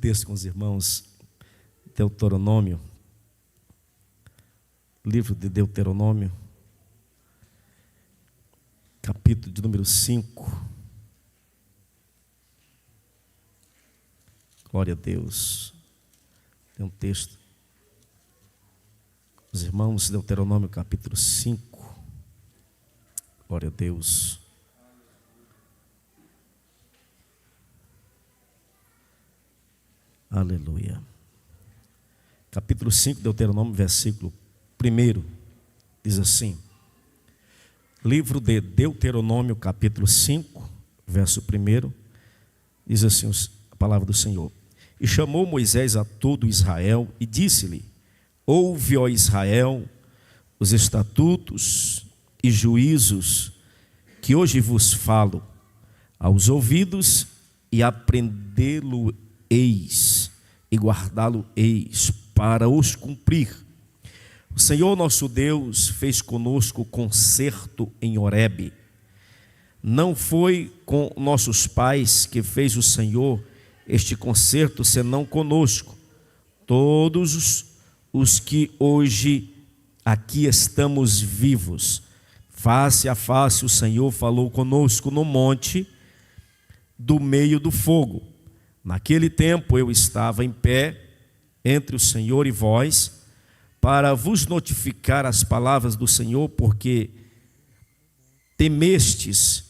texto com os irmãos, Deuteronômio, livro de Deuteronômio, capítulo de número 5. Glória a Deus. Tem um texto. Os irmãos, Deuteronômio capítulo 5. Glória a Deus. Aleluia. Capítulo 5, Deuteronômio, versículo 1, diz assim. Livro de Deuteronômio, capítulo 5, verso 1, diz assim a palavra do Senhor. E chamou Moisés a todo Israel e disse-lhe: ouve, ó Israel, os estatutos e juízos que hoje vos falo aos ouvidos, e aprendê-lo-eis e guardá-lo-eis para os cumprir. O Senhor nosso Deus fez conosco concerto em Horebe. Não foi com nossos pais que fez o Senhor este concerto, senão conosco. Todos os que hoje aqui estamos vivos, face a face o Senhor falou conosco no monte do meio do fogo. Naquele tempo eu estava em pé entre o Senhor e vós, para vos notificar as palavras do Senhor, porque temestes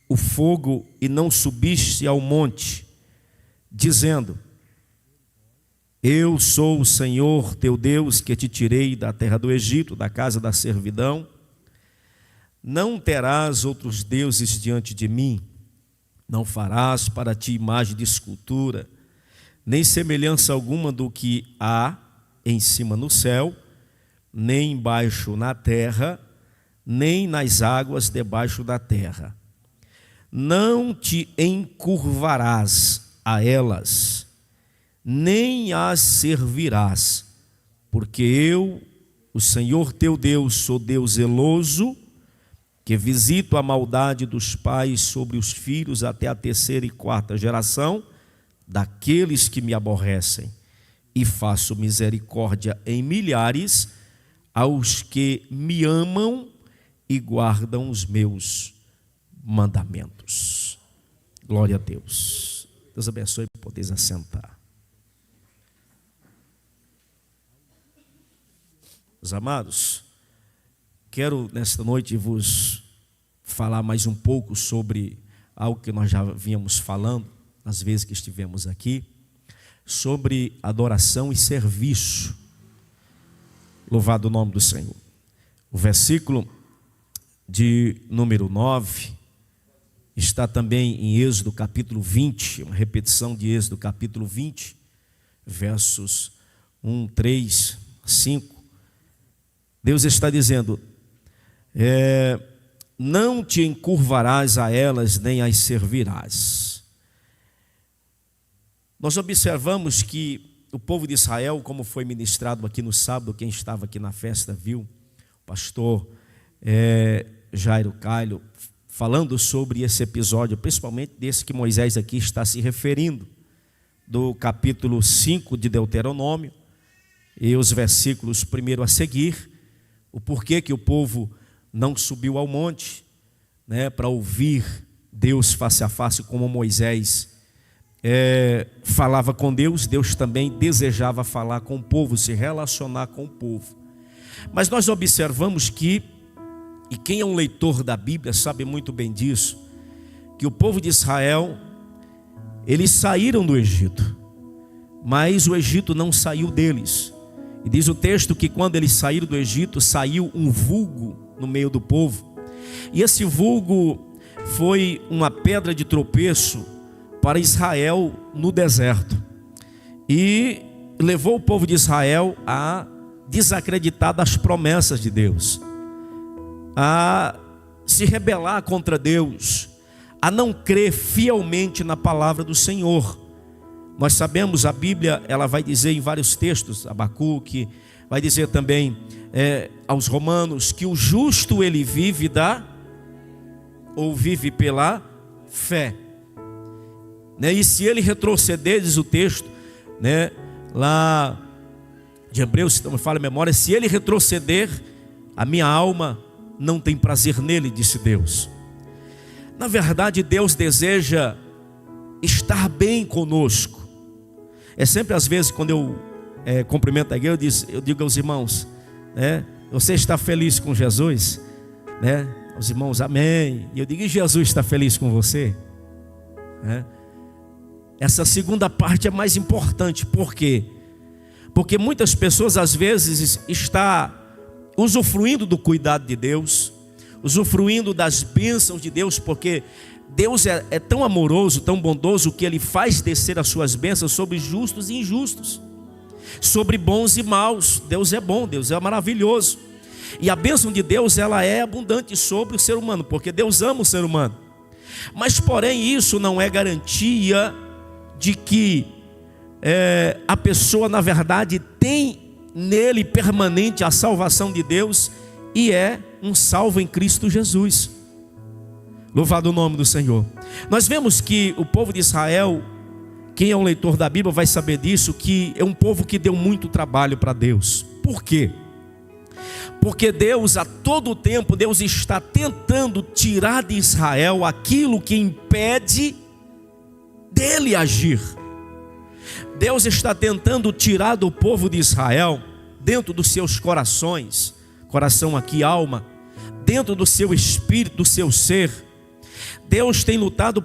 o fogo e não subiste ao monte, dizendo: eu sou o Senhor teu Deus, que te tirei da terra do Egito, da casa da servidão. Não terás outros deuses diante de mim. Não farás para ti imagem de escultura, nem semelhança alguma do que há em cima no céu, nem embaixo na terra, nem nas águas debaixo da terra. Não te encurvarás a elas, nem as servirás, porque eu, o Senhor teu Deus, sou Deus zeloso, que visito a maldade dos pais sobre os filhos até a 3ª e 4ª geração daqueles que me aborrecem, e faço misericórdia em milhares aos que me amam e guardam os meus mandamentos. Glória a Deus. Deus abençoe, podeis assentar. Meus amados, quero nesta noite vos falar mais um pouco sobre algo que nós já vínhamos falando nas vezes que estivemos aqui, sobre adoração e serviço. Louvado o nome do Senhor. O versículo de número 9 está também em Êxodo capítulo 20, uma repetição de Êxodo capítulo 20, versos 1, 3, 5. Deus está dizendo: não te encurvarás a elas, nem as servirás. Nós observamos que o povo de Israel, como foi ministrado aqui no sábado, quem estava aqui na festa viu, o pastor Jairo Caio falando sobre esse episódio, principalmente desse que Moisés aqui está se referindo, do capítulo 5 de Deuteronômio, e os versículos 1 a seguir, o porquê que o povo não subiu ao monte, para ouvir Deus face a face, como Moisés falava com Deus. Deus também desejava falar com o povo, se relacionar com o povo. Mas nós observamos que, e quem é um leitor da Bíblia sabe muito bem disso, que o povo de Israel, eles saíram do Egito, mas o Egito não saiu deles. E diz o texto que quando eles saíram do Egito, saiu um vulgo no meio do povo. E esse vulgo foi uma pedra de tropeço para Israel no deserto. E levou o povo de Israel a desacreditar das promessas de Deus, a se rebelar contra Deus, a não crer fielmente na palavra do Senhor. Nós sabemos, a Bíblia ela vai dizer em vários textos, Abacuque, vai dizer também aos Romanos, que o justo ele vive vive pela fé. E se ele retroceder, diz o texto, né? Lá de Hebreus, se não me falha a memória, se ele retroceder, a minha alma não tem prazer nele, disse Deus. Na verdade, Deus deseja estar bem conosco. É sempre às vezes quando eu cumprimento a igreja, eu digo aos irmãos, né? Você está feliz com Jesus? Né? Os irmãos, amém. E eu digo, e Jesus está feliz com você? Essa segunda parte é mais importante. Por quê? Porque muitas pessoas às vezes estão usufruindo do cuidado de Deus, usufruindo das bênçãos de Deus, porque Deus é tão amoroso, tão bondoso, que Ele faz descer as suas bênçãos sobre justos e injustos, sobre bons e maus. Deus é bom, Deus é maravilhoso. E a bênção de Deus, ela é abundante sobre o ser humano, porque Deus ama o ser humano. Mas porém isso não é garantia de que a pessoa na verdade tem nele permanente a salvação de Deus e é um salvo em Cristo Jesus. Louvado o nome do Senhor. Nós vemos que o povo de Israel, quem é um leitor da Bíblia vai saber disso, que é um povo que deu muito trabalho para Deus. Por quê? Porque Deus, a todo tempo, Deus está tentando tirar de Israel aquilo que impede dele agir. Deus está tentando tirar do povo de Israel, dentro dos seus corações, coração aqui, alma, dentro do seu espírito, do seu ser. Deus tem lutado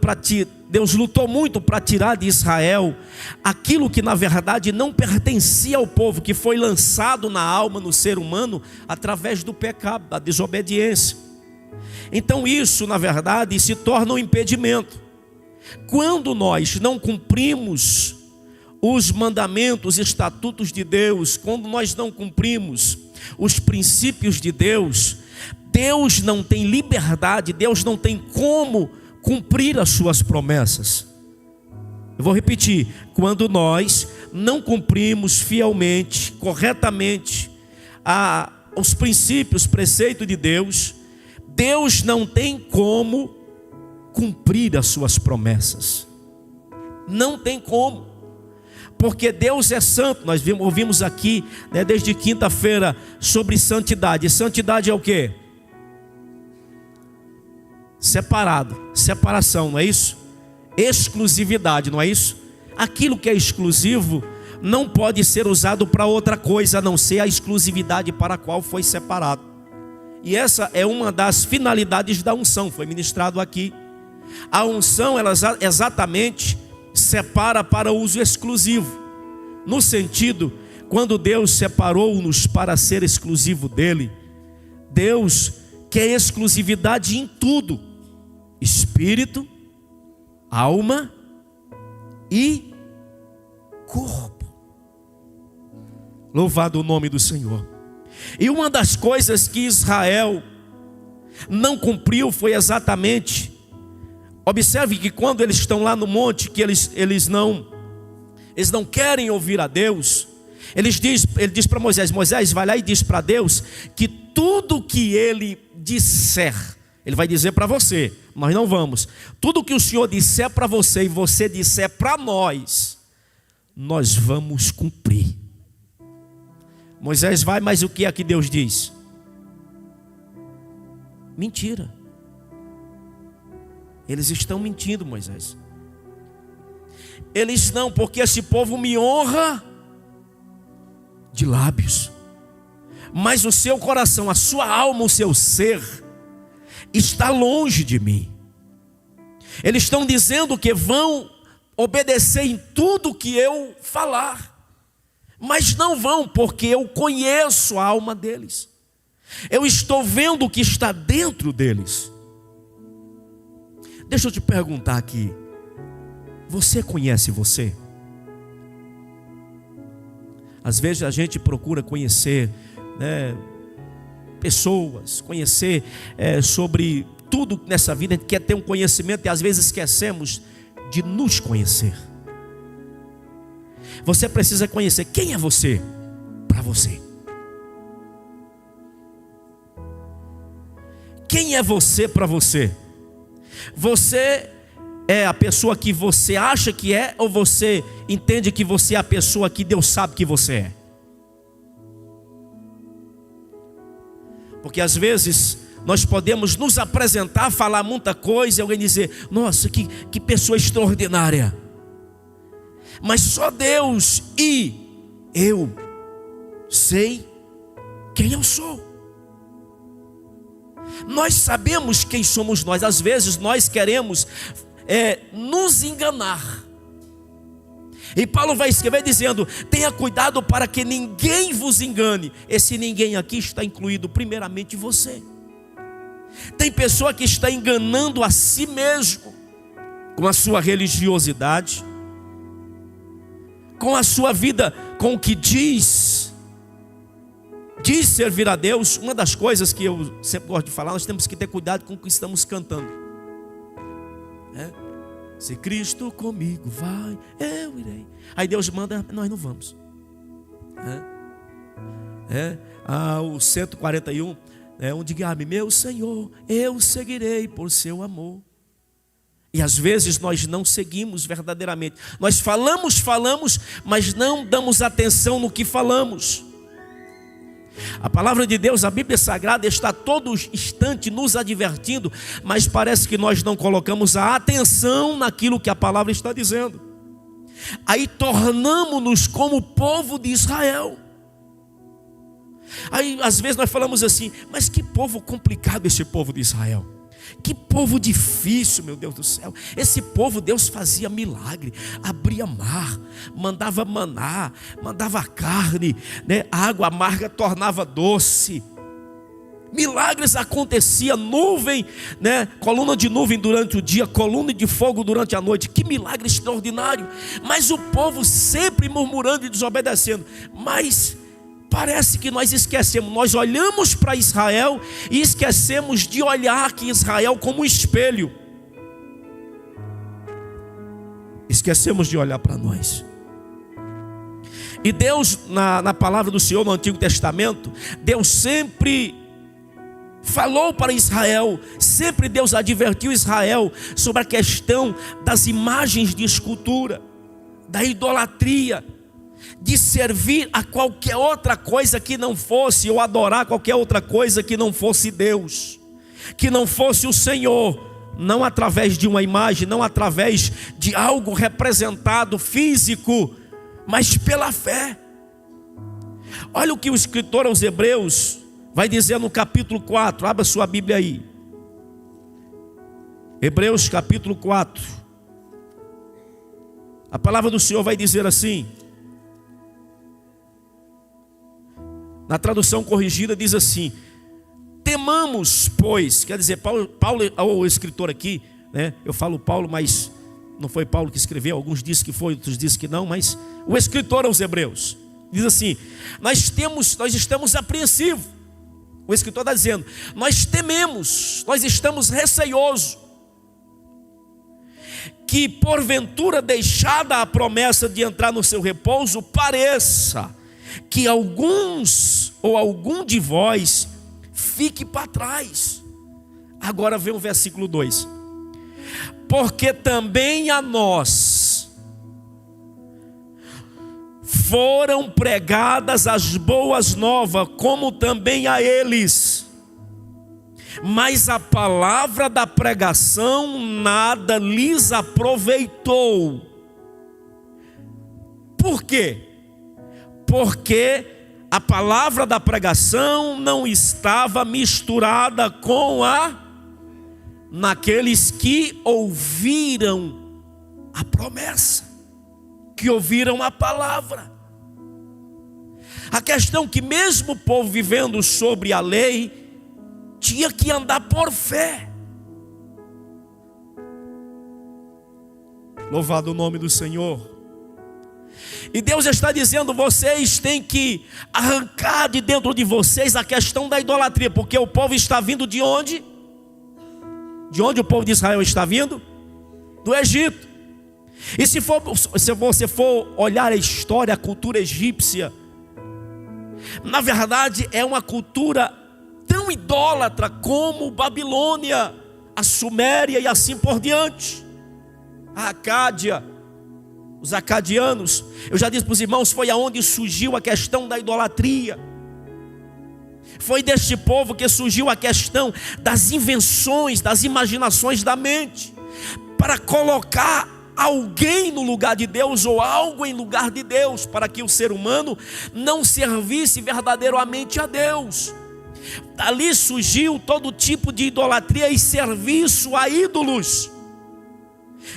Deus lutou muito para tirar de Israel aquilo que na verdade não pertencia ao povo, que foi lançado na alma, no ser humano, através do pecado, da desobediência. Então isso na verdade se torna um impedimento. Quando nós não cumprimos os mandamentos, os estatutos de Deus, quando nós não cumprimos os princípios de Deus, Deus não tem liberdade, Deus não tem como cumprir as suas promessas. Eu vou repetir: quando nós não cumprimos fielmente, corretamente os princípios, preceitos de Deus, Deus não tem como cumprir as suas promessas. Não tem como. Porque Deus é santo. Nós ouvimos aqui, né, desde quinta-feira sobre santidade. Santidade é o quê? Separado, separação, não é isso? Exclusividade, não é isso? Aquilo que é exclusivo não pode ser usado para outra coisa a não ser a exclusividade para a qual foi separado. E essa é uma das finalidades da unção, foi ministrado aqui. A unção, ela exatamente separa para uso exclusivo. No sentido, quando Deus separou-nos para ser exclusivo dele, Deus quer exclusividade em tudo: espírito, alma e corpo. Louvado o nome do Senhor. E uma das coisas que Israel não cumpriu foi exatamente, observe que quando eles estão lá no monte, que eles não querem ouvir a Deus, ele diz para Moisés: Moisés, vai lá e diz para Deus que tudo que ele disser, ele vai dizer para você, nós não vamos. Tudo que o Senhor disser para você e você disser para nós vamos cumprir. Moisés vai, mas o que é que Deus diz? Mentira. Eles estão mentindo, Moisés. Eles não, porque esse povo me honra de lábios, mas o seu coração, a sua alma, o seu ser está longe de mim. Eles estão dizendo que vão obedecer em tudo que eu falar, mas não vão, porque eu conheço a alma deles. Eu estou vendo o que está dentro deles. Deixa eu te perguntar aqui: você conhece você? Às vezes a gente procura conhecer, né, pessoas, conhecer sobre tudo nessa vida. A gente quer ter um conhecimento e às vezes esquecemos de nos conhecer. Você precisa conhecer quem é você para você. Quem é você para você? Você é a pessoa que você acha que é, ou você entende que você é a pessoa que Deus sabe que você é? Porque às vezes nós podemos nos apresentar, falar muita coisa e alguém dizer: nossa, que pessoa extraordinária. Mas só Deus e eu sei quem eu sou. Nós sabemos quem somos nós. Às vezes nós queremos nos enganar. E Paulo vai escrever dizendo: tenha cuidado para que ninguém vos engane. Esse ninguém aqui está incluído primeiramente você. Tem pessoa que está enganando a si mesmo com a sua religiosidade, com a sua vida, com o que diz servir a Deus. Uma das coisas que eu sempre gosto de falar: nós temos que ter cuidado com o que estamos cantando. Se Cristo comigo vai, eu irei. Aí Deus manda, nós não vamos. O 141, onde diga-me: meu Senhor, eu seguirei por seu amor. E às vezes nós não seguimos verdadeiramente. Nós falamos, mas não damos atenção no que falamos. A palavra de Deus, a Bíblia Sagrada, está a todo instante nos advertindo, mas parece que nós não colocamos a atenção naquilo que a palavra está dizendo. Aí tornamos-nos como o povo de Israel. Aí às vezes nós falamos assim: mas que povo complicado esse povo de Israel. Que povo difícil, meu Deus do céu. Esse povo, Deus fazia milagre, abria mar, mandava maná, mandava carne, a água amarga tornava doce. Milagres aconteciam, nuvem, coluna de nuvem durante o dia, coluna de fogo durante a noite. Que milagre extraordinário. Mas o povo sempre murmurando e desobedecendo. Mas parece que nós esquecemos. Nós olhamos para Israel e esquecemos de olhar que Israel como um espelho. Esquecemos de olhar para nós. E Deus, na palavra do Senhor no Antigo Testamento, Deus sempre falou para Israel, sempre Deus advertiu Israel sobre a questão das imagens de escultura, da idolatria, de servir a qualquer outra coisa que não fosse, ou adorar qualquer outra coisa que não fosse Deus, que não fosse o Senhor, não através de uma imagem, não através de algo representado físico, mas pela fé. Olha o que o escritor aos Hebreus vai dizer no capítulo 4, abra sua Bíblia aí. Hebreus capítulo 4. A palavra do Senhor vai dizer assim, na tradução corrigida diz assim: temamos, pois, quer dizer, Paulo, o escritor aqui, eu falo Paulo, mas não foi Paulo que escreveu, alguns dizem que foi, outros dizem que não, mas o escritor aos Hebreus diz assim: nós estamos apreensivos. O escritor está dizendo: nós tememos, nós estamos receosos, que porventura, deixada a promessa de entrar no seu repouso, pareça que alguns ou algum de vós fique para trás. Agora vem o versículo 2: porque também a nós foram pregadas as boas novas, como também a eles, mas a palavra da pregação nada lhes aproveitou. Por quê? Porque a palavra da pregação não estava misturada com naqueles que ouviram a promessa, que ouviram a palavra. A questão que mesmo o povo vivendo sobre a lei, tinha que andar por fé. Louvado o nome do Senhor. E Deus está dizendo: vocês têm que arrancar de dentro de vocês a questão da idolatria, porque o povo está vindo de onde? De onde o povo de Israel está vindo? Do Egito. E se você for olhar a história, a cultura egípcia, na verdade é uma cultura tão idólatra como Babilônia, a Suméria e assim por diante. a Acádia, os acadianos. Eu já disse para os irmãos, foi aonde surgiu a questão da idolatria. Foi deste povo que surgiu a questão das invenções, das imaginações da mente, para colocar alguém no lugar de Deus ou algo em lugar de Deus, para que o ser humano não servisse verdadeiramente a Deus. Dali surgiu todo tipo de idolatria e serviço a ídolos.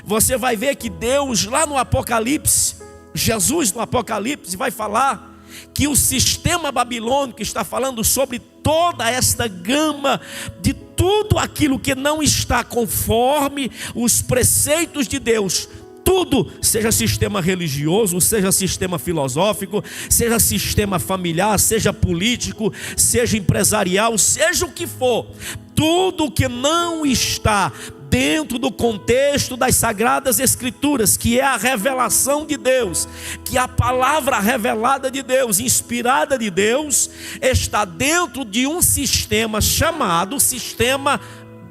Você vai ver que Deus lá no Apocalipse, Jesus no Apocalipse vai falar que o sistema babilônico está falando sobre toda esta gama de tudo aquilo que não está conforme os preceitos de Deus. Tudo, seja sistema religioso, seja sistema filosófico, seja sistema familiar, seja político, seja empresarial, seja o que for, tudo que não está dentro do contexto das Sagradas Escrituras, que é a revelação de Deus, que a palavra revelada de Deus, inspirada de Deus, está dentro de um sistema chamado sistema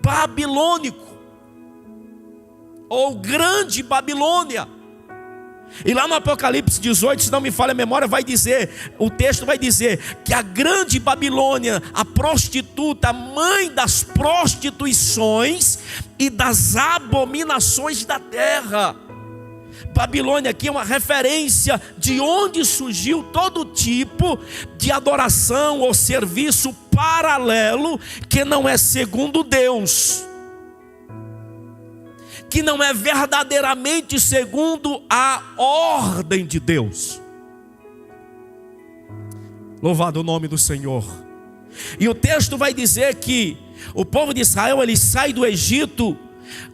babilônico, ou Grande Babilônia. E lá no Apocalipse 18, se não me falha a memória, vai dizer, o texto vai dizer que a Grande Babilônia, a prostituta, a mãe das prostituições e das abominações da terra. Babilônia aqui é uma referência de onde surgiu todo tipo de adoração ou serviço paralelo que não é segundo Deus, que não é verdadeiramente segundo a ordem de Deus. Louvado o nome do Senhor. E o texto vai dizer que o povo de Israel, ele sai do Egito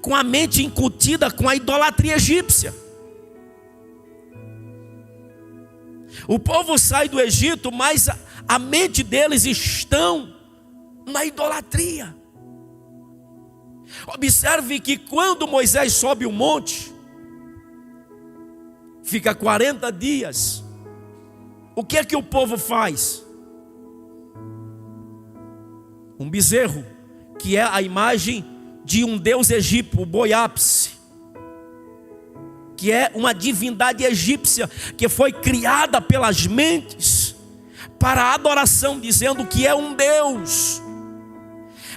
com a mente incutida com a idolatria egípcia. O povo sai do Egito, mas a mente deles estão na idolatria. Observe que quando Moisés sobe o monte, fica 40 dias. O que é que o povo faz? Um bezerro, que é a imagem de um deus egípcio, o Boi-Apis, que é uma divindade egípcia que foi criada pelas mentes para a adoração, dizendo que é um deus.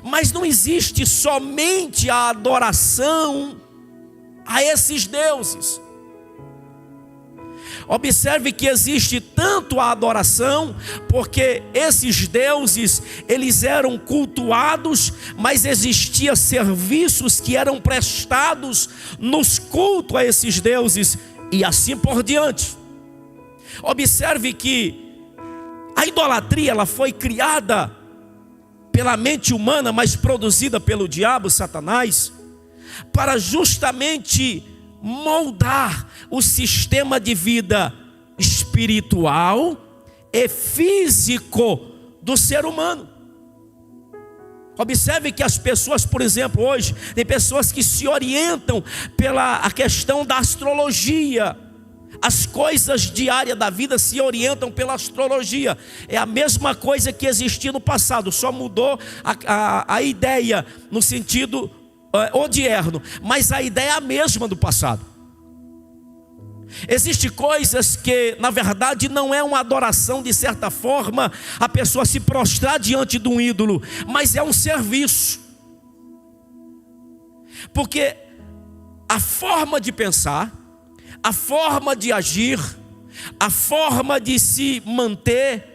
Mas não existe somente a adoração a esses deuses. Observe que existe tanto a adoração, porque esses deuses, eles eram cultuados, mas existia serviços que eram prestados nos cultos a esses deuses, e assim por diante. Observe que a idolatria, ela foi criada pela mente humana, mas produzida pelo diabo, Satanás, para justamente moldar o sistema de vida espiritual e físico do ser humano. Observe que as pessoas, por exemplo, hoje, tem pessoas que se orientam pela a questão da astrologia. As coisas diárias da vida se orientam pela astrologia. É a mesma coisa que existia no passado, só mudou a ideia no sentido odierno, mas a ideia é a mesma do passado. Existem coisas que na verdade não é uma adoração, de certa forma, a pessoa se prostrar diante de um ídolo, mas é um serviço. Porque a forma de pensar, a forma de agir, a forma de se manter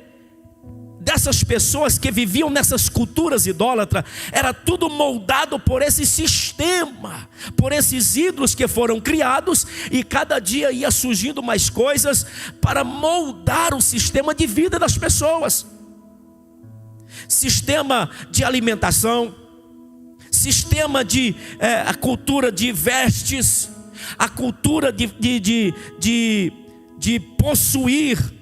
dessas pessoas que viviam nessas culturas idólatras, era tudo moldado por esse sistema, por esses ídolos que foram criados, e cada dia ia surgindo mais coisas para moldar o sistema de vida das pessoas. Sistema de alimentação, sistema de a cultura de vestes, a cultura de possuir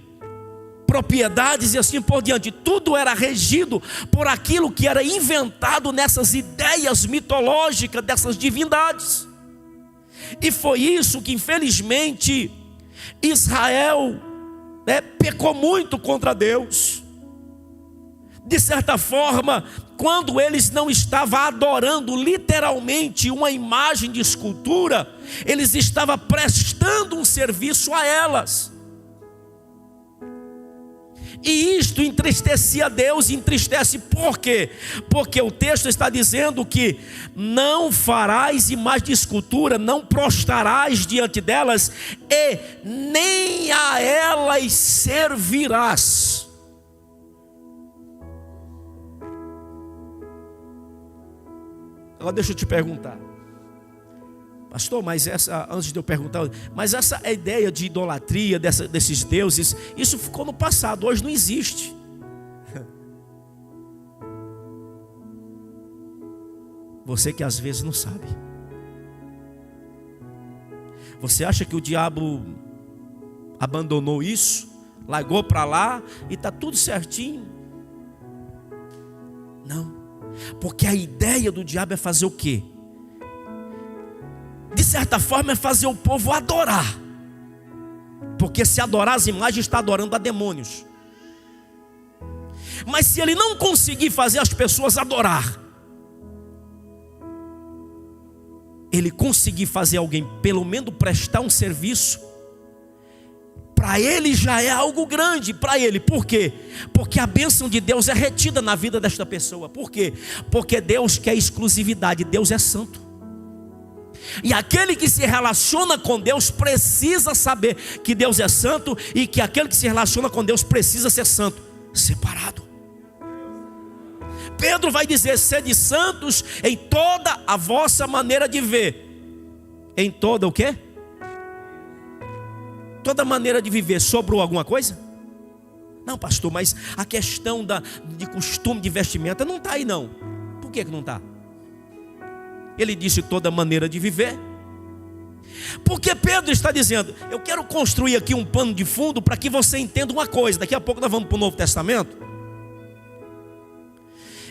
propriedades e assim por diante. Tudo era regido por aquilo que era inventado nessas ideias mitológicas dessas divindades. E foi isso que infelizmente Israel pecou muito contra Deus. De certa forma, quando eles não estavam adorando literalmente uma imagem de escultura, eles estavam prestando um serviço a elas. E isto entristecia Deus, entristece por quê? Porque o texto está dizendo que não farás imagem de escultura, não prostrarás diante delas e nem a elas servirás. Agora deixa eu te perguntar, pastor, mas antes de eu perguntar, mas essa ideia de idolatria desses deuses, isso ficou no passado, hoje não existe. Você que às vezes não sabe. Você acha que o diabo abandonou isso, largou para lá e está tudo certinho? Não. Porque a ideia do diabo é fazer o quê? De certa forma é fazer o povo adorar. Porque se adorar as imagens, está adorando a demônios. Mas se ele não conseguir fazer as pessoas adorar, ele conseguir fazer alguém pelo menos prestar um serviço, para ele já é algo grande, para ele. Por quê? Porque a bênção de Deus é retida na vida desta pessoa. Por quê? Porque Deus quer exclusividade, Deus é santo. E aquele que se relaciona com Deus precisa saber que Deus é santo, e que aquele que se relaciona com Deus precisa ser santo, separado. Pedro vai dizer: sede santos em toda a vossa maneira de ver. Em toda o quê? Toda maneira de viver. Sobrou alguma coisa? Não, pastor, mas a questão de costume de vestimenta não está aí não. Por que não está? Ele disse toda maneira de viver. Porque Pedro está dizendo: eu quero construir aqui um pano de fundo para que você entenda uma coisa. Daqui a pouco nós vamos para o Novo Testamento.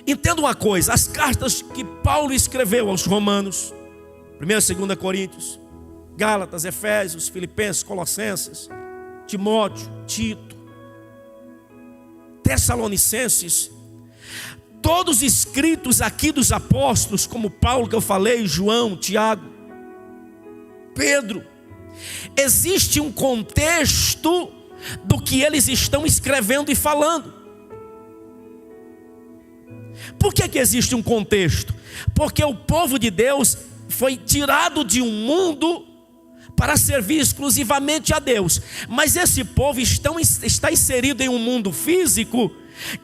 Entenda uma coisa: as cartas que Paulo escreveu aos Romanos, 1 e 2 Coríntios, Gálatas, Efésios, Filipenses, Colossenses, Timóteo, Tito, Tessalonicenses, todos escritos aqui dos apóstolos, como Paulo que eu falei, João, Tiago, Pedro, existe um contexto do que eles estão escrevendo e falando. Por que existe um contexto? Porque o povo de Deus foi tirado de um mundo para servir exclusivamente a Deus. Mas esse povo está inserido em um mundo físico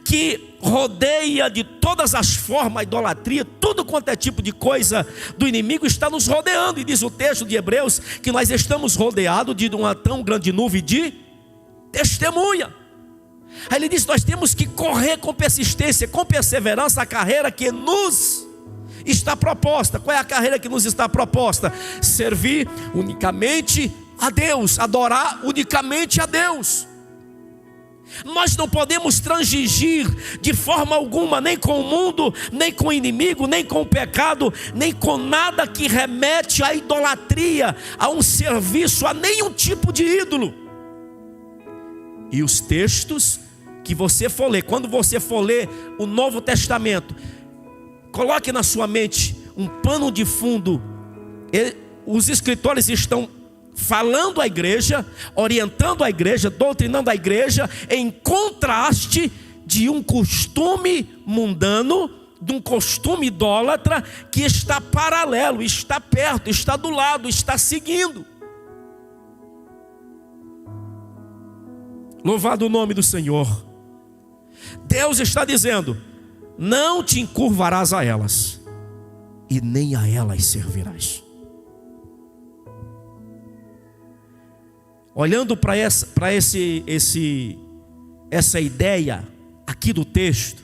que rodeia de todas as formas a idolatria. Tudo quanto é tipo de coisa do inimigo está nos rodeando. E diz o texto de Hebreus que nós estamos rodeados de uma tão grande nuvem de testemunha. Aí ele diz: nós temos que correr com persistência, com perseverança a carreira que nos está proposta. Qual é a carreira que nos está proposta? Servir unicamente a Deus, adorar unicamente a Deus. Nós não podemos transigir de forma alguma, nem com o mundo, nem com o inimigo, nem com o pecado, nem com nada que remete à idolatria, a um serviço, a nenhum tipo de ídolo. E os textos que você for ler, quando você for ler o Novo Testamento, coloque na sua mente um pano de fundo. Os escritores estão falando à igreja, orientando a igreja, doutrinando a igreja, em contraste de um costume mundano, de um costume idólatra que está paralelo, está perto, está do lado, está seguindo. Louvado o nome do Senhor. Deus está dizendo: não te encurvarás a elas, e nem a elas servirás. Olhando para essa ideia aqui do texto,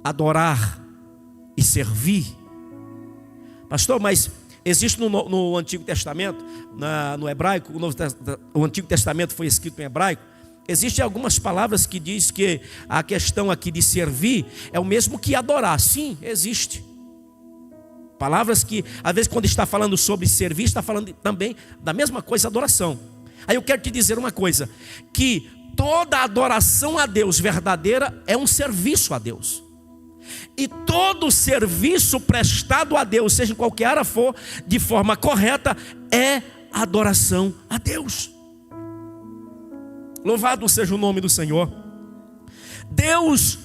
adorar e servir. Pastor, mas existe no Antigo Testamento, no hebraico, o Antigo Testamento foi escrito em hebraico. Existem algumas palavras que diz que a questão aqui de servir é o mesmo que adorar. Sim, existe. Palavras que, às vezes, quando está falando sobre servir, está falando também da mesma coisa, adoração. Aí eu quero te dizer uma coisa, que toda adoração a Deus verdadeira é um serviço a Deus. E todo serviço prestado a Deus, seja em qualquer área for, de forma correta, é adoração a Deus. Louvado seja o nome do Senhor. Deus,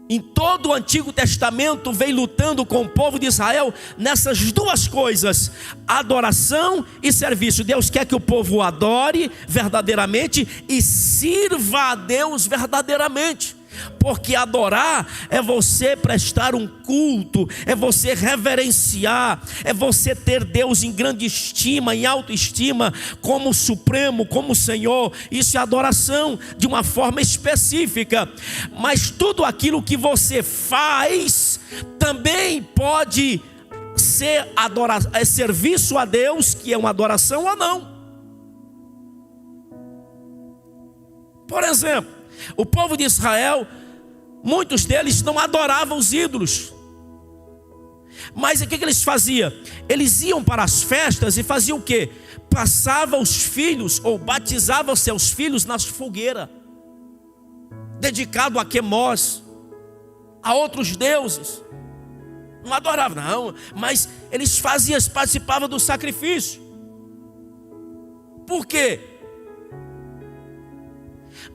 em todo o Antigo Testamento, vem lutando com o povo de Israel nessas duas coisas: adoração e serviço. Deus quer que o povo adore verdadeiramente e sirva a Deus verdadeiramente. Porque adorar é você prestar um culto, é você reverenciar, é você ter Deus em grande estima, em autoestima, como Supremo, como Senhor. Isso é adoração de uma forma específica. Mas tudo aquilo que você faz também pode ser serviço a Deus, que é uma adoração ou não. Por exemplo, o povo de Israel, muitos deles não adoravam os ídolos. Mas o que eles faziam? Eles iam para as festas e faziam o quê? Passavam os filhos, ou batizavam seus filhos nas fogueiras, dedicado a Quemós, a outros deuses. Não adoravam, não, mas eles faziam, participavam do sacrifício. Por quê?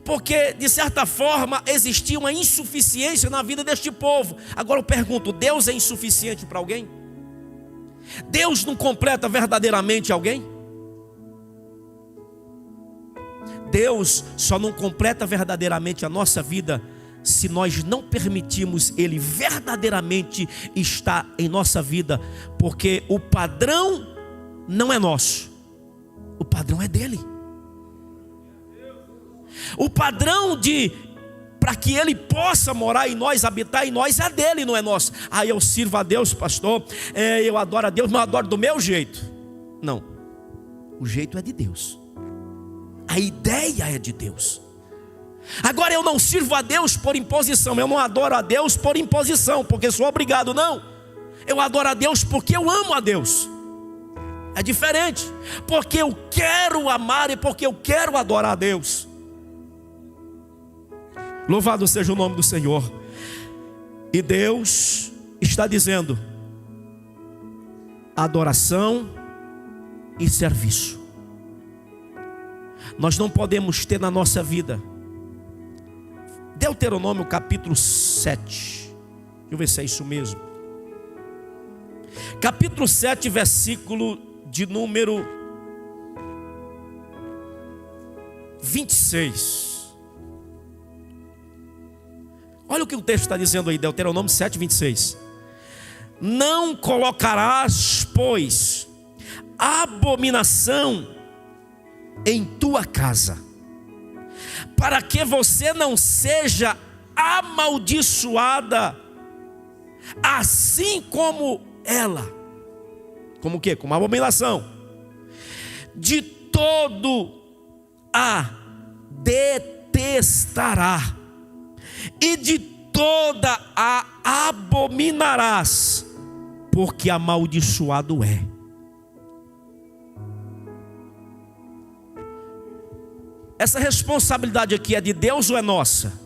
Porque, de certa forma, existia uma insuficiência na vida deste povo. Agora eu pergunto: Deus é insuficiente para alguém? Deus não completa verdadeiramente alguém? Deus só não completa verdadeiramente a nossa vida se nós não permitirmos Ele verdadeiramente estar em nossa vida. Porque o padrão não é nosso, o padrão é dele. O padrão para que Ele possa morar em nós, habitar em nós, é dele, não é nosso. Eu sirvo a Deus, pastor, eu adoro a Deus, mas eu adoro do meu jeito. Não, o jeito é de Deus, a ideia é de Deus. Agora, eu não sirvo a Deus por imposição, eu não adoro a Deus por imposição, porque sou obrigado, não. Eu adoro a Deus porque eu amo a Deus. É diferente, porque eu quero amar e porque eu quero adorar a Deus. Louvado seja o nome do Senhor. E Deus está dizendo: adoração e serviço. Nós não podemos ter na nossa vida. Deuteronômio capítulo 7. Deixa eu ver se é isso mesmo. Capítulo 7, versículo de número 26. Olha o que o texto está dizendo aí, Deuteronômio 7, 26. Não colocarás, pois, abominação em tua casa, para que você não seja amaldiçoada, assim como ela. Como o quê? Como a abominação. De todo a detestará, e de toda a abominarás, porque amaldiçoado é. Essa responsabilidade aqui é de Deus ou é nossa?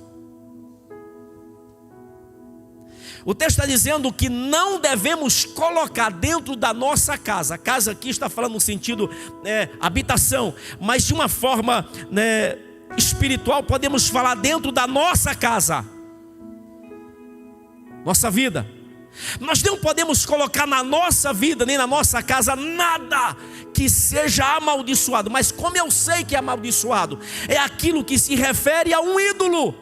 O texto está dizendo que não devemos colocar dentro da nossa casa. A casa aqui está falando no sentido habitação, mas de uma forma espiritual, podemos falar dentro da nossa casa, nossa vida. Nós não podemos colocar na nossa vida, nem na nossa casa, nada que seja amaldiçoado. Mas como eu sei que é amaldiçoado? É aquilo que se refere a um ídolo,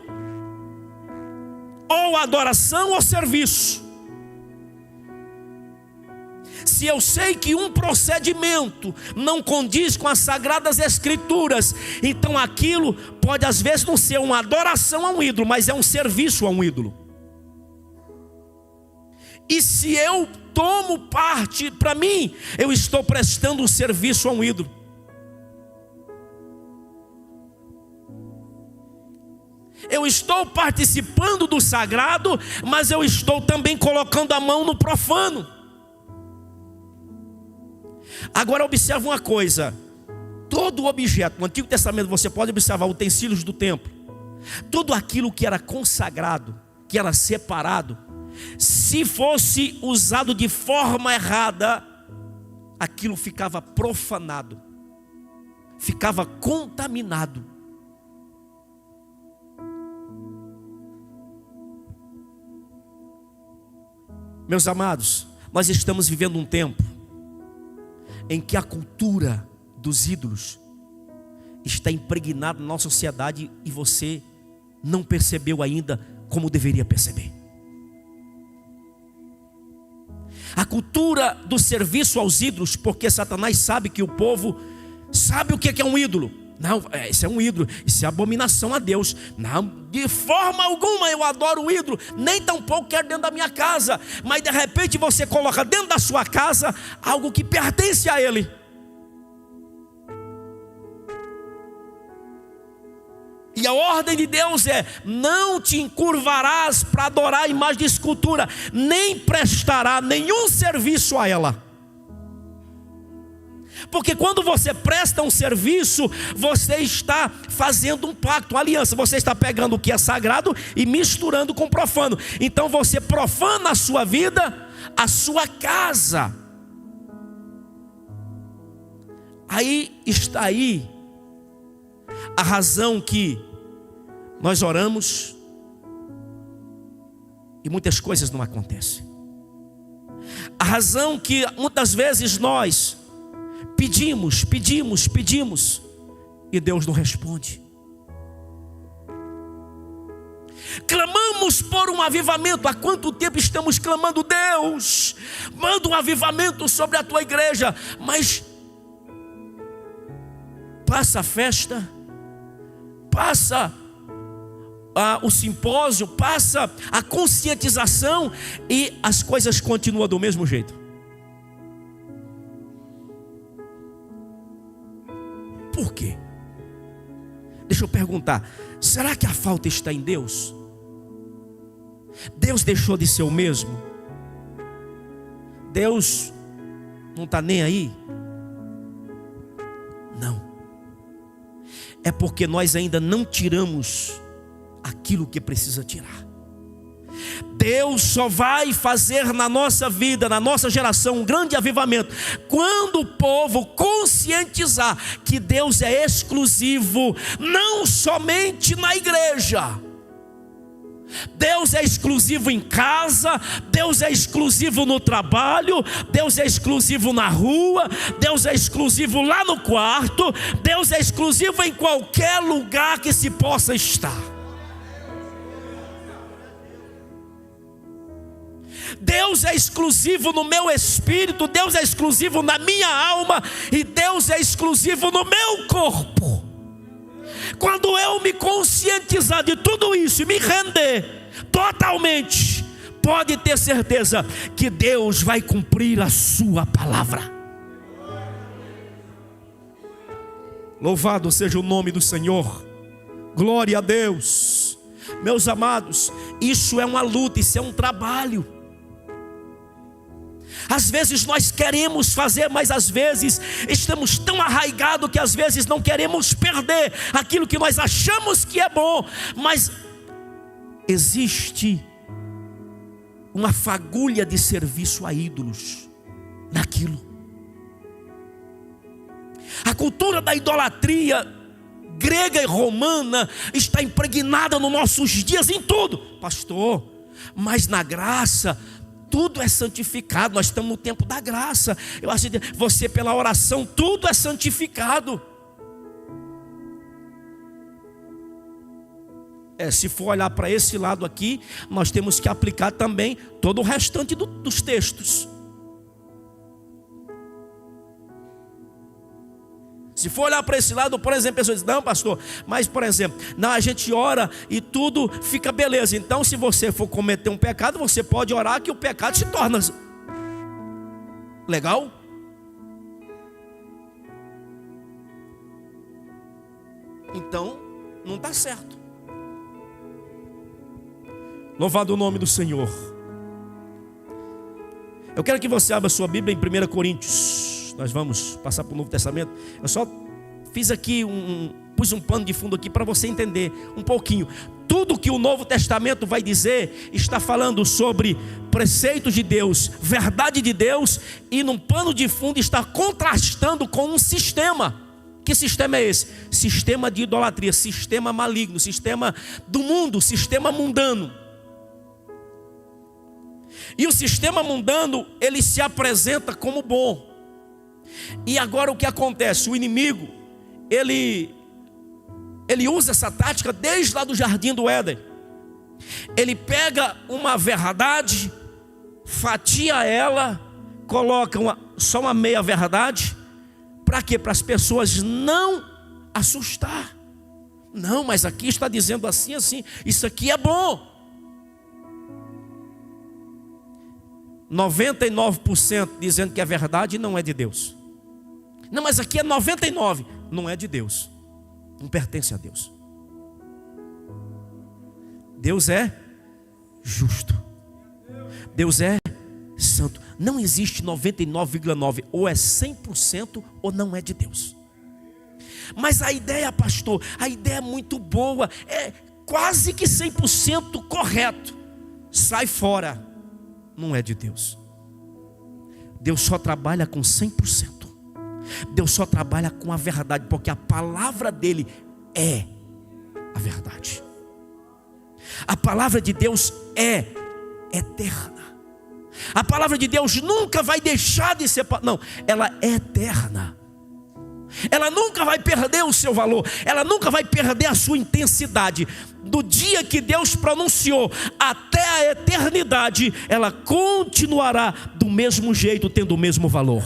ou adoração ou serviço. Se eu sei que um procedimento não condiz com as Sagradas Escrituras, então aquilo pode às vezes não ser uma adoração a um ídolo, mas é um serviço a um ídolo. E se eu tomo parte, para mim, eu estou prestando um serviço a um ídolo. Eu estou participando do sagrado, mas eu estou também colocando a mão no profano. Agora observe uma coisa: todo objeto, no Antigo Testamento você pode observar utensílios do templo, tudo aquilo que era consagrado, que era separado, se fosse usado de forma errada, aquilo ficava profanado, ficava contaminado. Meus amados, nós estamos vivendo um tempo em que a cultura dos ídolos está impregnada na nossa sociedade e você não percebeu ainda como deveria perceber. A cultura do serviço aos ídolos, porque Satanás sabe que o povo sabe o que é um ídolo. Não, isso é um ídolo, isso é abominação a Deus. Não, de forma alguma eu adoro o ídolo, nem tampouco quero dentro da minha casa. Mas de repente você coloca dentro da sua casa algo que pertence a ele. E a ordem de Deus é: não te encurvarás para adorar a imagem de escultura, nem prestará nenhum serviço a ela. Porque quando você presta um serviço, você está fazendo um pacto, uma aliança. Você está pegando o que é sagrado e misturando com o profano. Então você profana a sua vida, a sua casa. Aí está aí a razão que nós oramos e muitas coisas não acontecem. A razão que muitas vezes nós pedimos e Deus não responde. Clamamos por um avivamento. Há quanto tempo estamos clamando: Deus, manda um avivamento sobre a tua igreja. Mas passa a festa, passa o simpósio, passa a conscientização e as coisas continuam do mesmo jeito. Por quê? Deixa eu perguntar: será que a falta está em Deus? Deus deixou de ser o mesmo? Deus não está nem aí? Não. É porque nós ainda não tiramos aquilo que precisa tirar. Deus só vai fazer na nossa vida, na nossa geração, um grande avivamento quando o povo conscientizar que Deus é exclusivo, não somente na igreja. Deus é exclusivo em casa, Deus é exclusivo no trabalho, Deus é exclusivo na rua, Deus é exclusivo lá no quarto, Deus é exclusivo em qualquer lugar que se possa estar. Deus é exclusivo no meu espírito, Deus é exclusivo na minha alma e Deus é exclusivo no meu corpo. Quando eu me conscientizar de tudo isso e me render totalmente, pode ter certeza que Deus vai cumprir a sua palavra. Louvado seja o nome do Senhor. Glória a Deus. Meus amados, isso é uma luta, isso é um trabalho. Às vezes nós queremos fazer, mas às vezes estamos tão arraigados que às vezes não queremos perder aquilo que nós achamos que é bom. Mas existe uma fagulha de serviço a ídolos naquilo. A cultura da idolatria grega e romana está impregnada nos nossos dias em tudo. Pastor, mas na graça tudo é santificado. Nós estamos no tempo da graça. Eu acho que você, pela oração, tudo é santificado. Se for olhar para esse lado aqui, nós temos que aplicar também todo o restante dos textos. Se for olhar para esse lado, por exemplo, a pessoa diz: não, pastor, mas por exemplo, não, a gente ora e tudo fica beleza. Então se você for cometer um pecado, você pode orar que o pecado se torna legal. Então não está certo. Louvado o nome do Senhor. Eu quero que você abra sua Bíblia em 1 Coríntios. Nós vamos passar para o Novo Testamento. Eu só fiz aqui pus um pano de fundo aqui para você entender um pouquinho. Tudo que o Novo Testamento vai dizer está falando sobre preceitos de Deus, verdade de Deus, e num pano de fundo está contrastando com um sistema. Que sistema é esse? Sistema de idolatria, sistema maligno, sistema do mundo, sistema mundano. E o sistema mundano, ele se apresenta como bom. E agora o que acontece? O inimigo, ele usa essa tática desde lá do jardim do Éden. Ele pega uma verdade, fatia ela, coloca só uma meia verdade. Para quê? Para as pessoas não assustar. Não, mas aqui está dizendo assim, assim. Isso aqui é bom. 99% dizendo que é verdade não é de Deus. Não, mas aqui é 99%. Não é de Deus. Não pertence a Deus. Deus é justo. Deus é santo. Não existe 99,9%. Ou é 100% ou não é de Deus. Mas a ideia, pastor, a ideia é muito boa. É quase que 100% correto. Sai fora. Não é de Deus. Deus só trabalha com 100%. Deus só trabalha com a verdade, porque a palavra dele é a verdade. A palavra de Deus é eterna. A palavra de Deus nunca vai deixar de ser, não, ela é eterna. Ela nunca vai perder o seu valor. Ela nunca vai perder a sua intensidade. Do dia que Deus pronunciou até a eternidade, ela continuará do mesmo jeito, tendo o mesmo valor.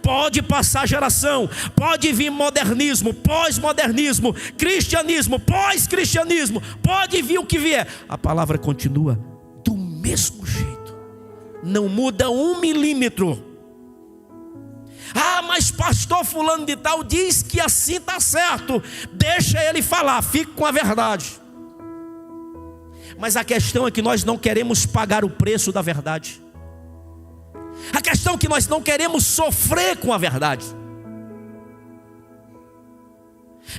Pode passar geração, pode vir modernismo, pós-modernismo, cristianismo, pós-cristianismo, pode vir o que vier, a palavra continua do mesmo jeito. Não muda 1 milímetro. Ah, mas pastor fulano de tal diz que assim está certo. Deixa ele falar, fique com a verdade. Mas a questão é que nós não queremos pagar o preço da verdade. A questão é que nós não queremos sofrer com a verdade.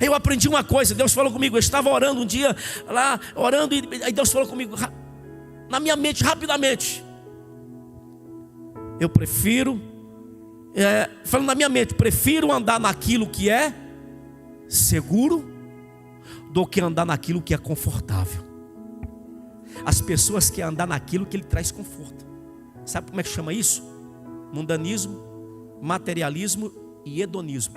Eu aprendi uma coisa, Deus falou comigo. Eu estava orando um dia lá, orando, e aí Deus falou comigo na minha mente, rapidamente. Eu prefiro falando na minha mente, prefiro andar naquilo que é seguro do que andar naquilo que é confortável. As pessoas querem andar naquilo que ele traz conforto. Sabe como é que chama isso? Mundanismo, materialismo e hedonismo.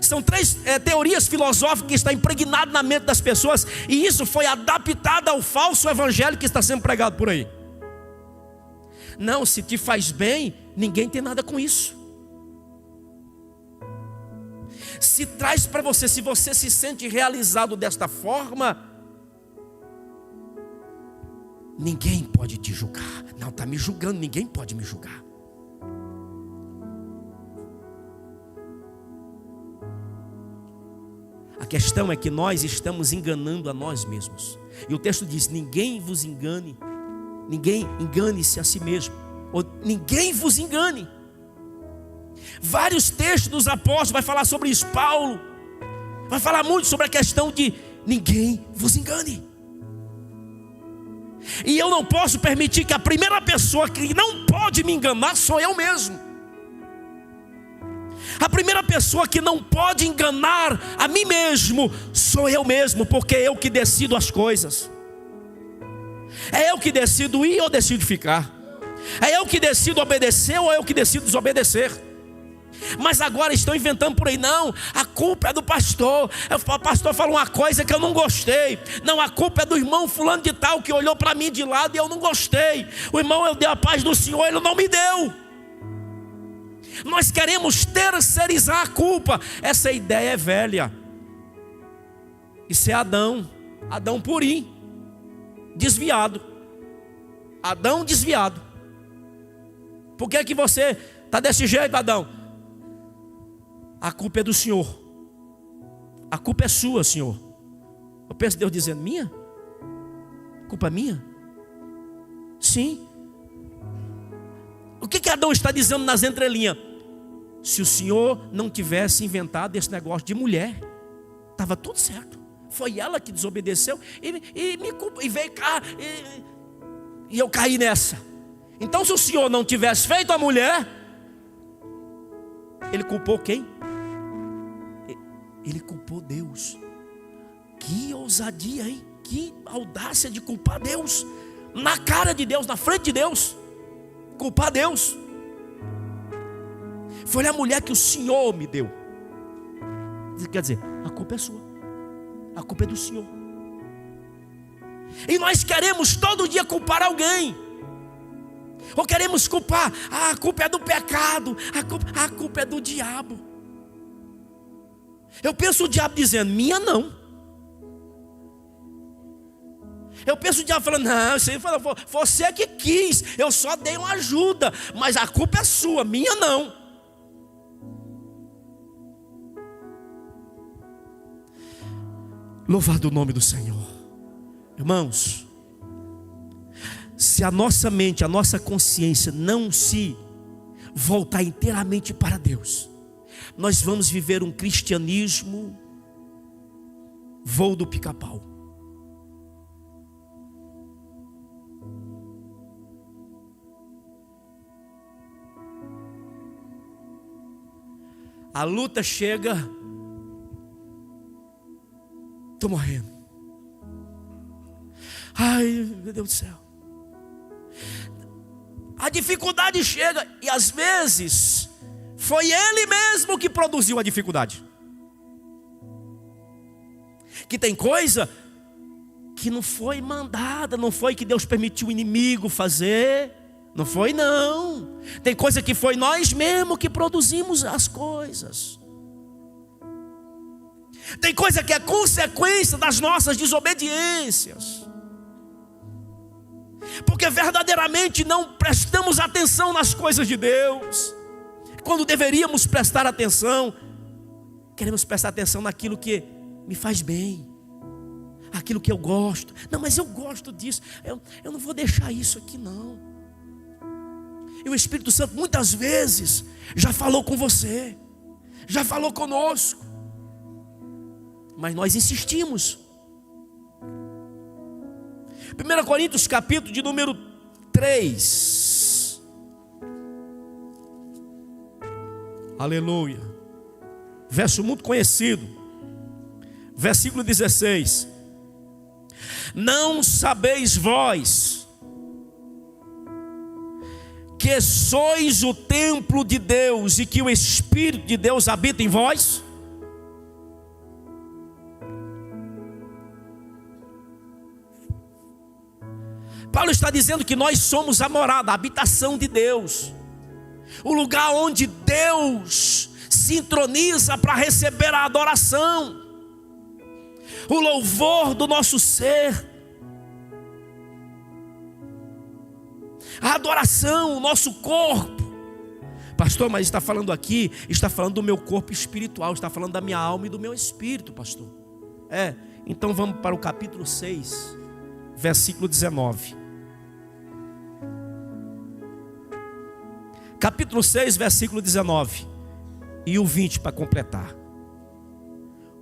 São 3 teorias filosóficas que estão impregnadas na mente das pessoas, e isso foi adaptado ao falso evangelho que está sendo pregado por aí. Não, se te faz bem, ninguém tem nada com isso. Se traz para você, se você se sente realizado desta forma, ninguém pode te julgar. Não, está me julgando, ninguém pode me julgar. A questão é que nós estamos enganando a nós mesmos. E o texto diz: ninguém vos engane. Ninguém engane-se a si mesmo. Ou ninguém vos engane. Vários textos dos apóstolos vai falar sobre isso. Paulo vai falar muito sobre a questão de ninguém vos engane. E eu não posso permitir que a primeira pessoa que não pode me enganar sou eu mesmo. A primeira pessoa que não pode enganar a mim mesmo sou eu mesmo, porque é eu que decido as coisas. É eu que decido ir ou decido ficar. É eu que decido obedecer ou é eu que decido desobedecer. Mas agora estão inventando por aí: não, a culpa é do pastor. O pastor falou uma coisa que eu não gostei. Não, a culpa é do irmão fulano de tal, que olhou para mim de lado e eu não gostei. O irmão, eu dei a paz do Senhor, ele não me deu. Nós queremos terceirizar a culpa. Essa ideia é velha. Isso é Adão purim, desviado. Adão desviado. Por que você está desse jeito, Adão? A culpa é do Senhor. A culpa é sua, Senhor. Eu penso Deus dizendo: minha? A culpa é minha? Sim. O que Adão está dizendo nas entrelinhas? se o Senhor não tivesse inventado esse negócio de mulher. Estava tudo certo. Foi ela que desobedeceu e veio cá e eu caí nessa. Então, se o Senhor não tivesse feito a mulher, Ele culpou quem? Ele culpou Deus. Que ousadia, hein? Que audácia de culpar Deus. Na cara de Deus, na frente de Deus. Culpar Deus. Foi a mulher que o Senhor me deu. Quer dizer, a culpa é sua. A culpa é do Senhor. E nós queremos todo dia culpar alguém. Ou queremos culpar, a culpa é do pecado, a culpa é do diabo. Eu penso o diabo dizendo, minha não. Eu penso o diabo falando, não, você que quis, eu só dei uma ajuda, mas a culpa é sua, minha não. Louvado o nome do Senhor. Irmãos, se a nossa mente, a nossa consciência não se voltar inteiramente para Deus, nós vamos viver um cristianismo voo do pica-pau. A luta chega, estou morrendo. Ai, meu Deus do céu. A dificuldade chega e às vezes foi Ele mesmo que produziu a dificuldade. Que tem coisa que não foi mandada, não foi que Deus permitiu o inimigo fazer. Não foi não. Tem coisa que foi nós mesmos que produzimos as coisas. Tem coisa que é consequência das nossas desobediências. Porque verdadeiramente não prestamos atenção nas coisas de Deus. Quando deveríamos prestar atenção, queremos prestar atenção naquilo que me faz bem, aquilo que eu gosto. Não, mas eu gosto disso, eu não vou deixar isso aqui não. E o Espírito Santo muitas vezes já falou com você, já falou conosco, mas nós insistimos. 1 Coríntios capítulo de número 3. Aleluia. Verso muito conhecido. Versículo 16. Não sabeis vós que sois o templo de Deus e que o Espírito de Deus habita em vós? Paulo está dizendo que nós somos a morada, a habitação de Deus, o lugar onde Deus se introniza para receber a adoração, o louvor do nosso ser, a adoração, o nosso corpo. Pastor, mas está falando aqui, está falando do meu corpo espiritual, está falando da minha alma e do meu espírito, pastor. Então vamos para o capítulo 6, versículo 19. Capítulo 6, versículo 19 e o 20 para completar.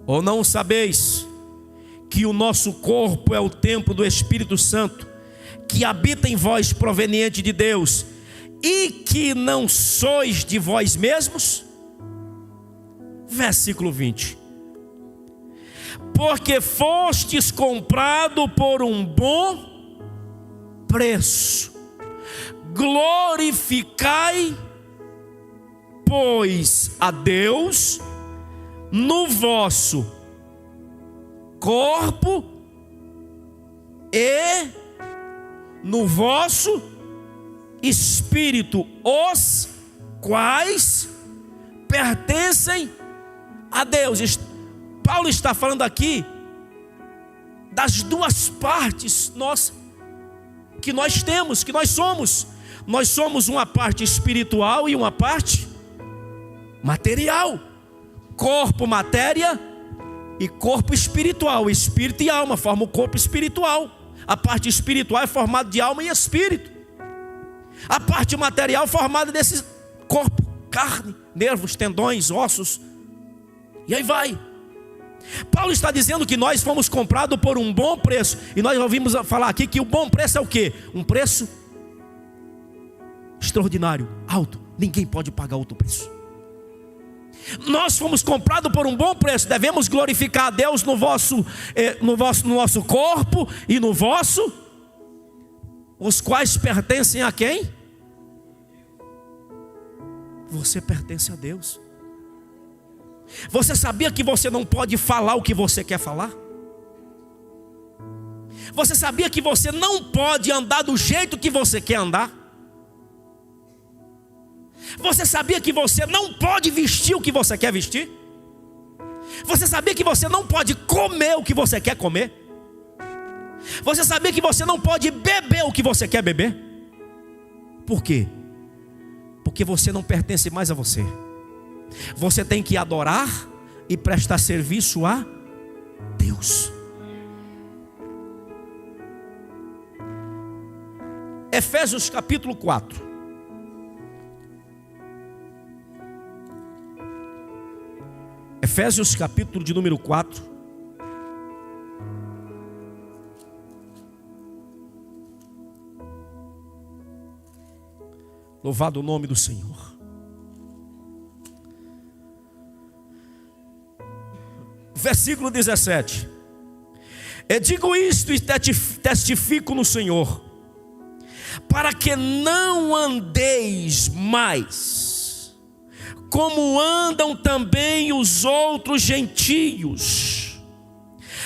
Ou não sabeis que o nosso corpo é o templo do Espírito Santo, que habita em vós, proveniente de Deus, e que não sois de vós mesmos? Versículo 20. Porque fostes comprado por um bom preço. Glorificai, pois, a Deus no vosso corpo e no vosso espírito, os quais pertencem a Deus. Paulo está falando aqui das duas partes que nós temos, que nós somos. Nós somos uma parte espiritual e uma parte material. Corpo, matéria, e corpo espiritual. Espírito e alma formam o corpo espiritual. A parte espiritual é formada de alma e espírito. A parte material é formada desse corpo, carne, nervos, tendões, ossos, e aí vai. Paulo está dizendo que nós fomos comprados por um bom preço. E nós ouvimos falar aqui que o bom preço é o quê? Um preço extraordinário, alto. Ninguém pode pagar outro preço. Nós fomos comprados por um bom preço. Devemos glorificar a Deus no nosso corpo e no vosso, os quais pertencem a quem? Você pertence a Deus. Você sabia que você não pode falar o que você quer falar? Você sabia que você não pode andar do jeito que você quer andar? Você sabia que você não pode vestir o que você quer vestir? Você sabia que você não pode comer o que você quer comer? Você sabia que você não pode beber o que você quer beber? Por quê? Porque você não pertence mais a você. Você tem que adorar e prestar serviço a Deus. Efésios capítulo 4. Efésios capítulo de número 4. Louvado o nome do Senhor. Versículo 17. Eu digo isto e testifico no Senhor, para que não andeis mais como andam também os outros gentios,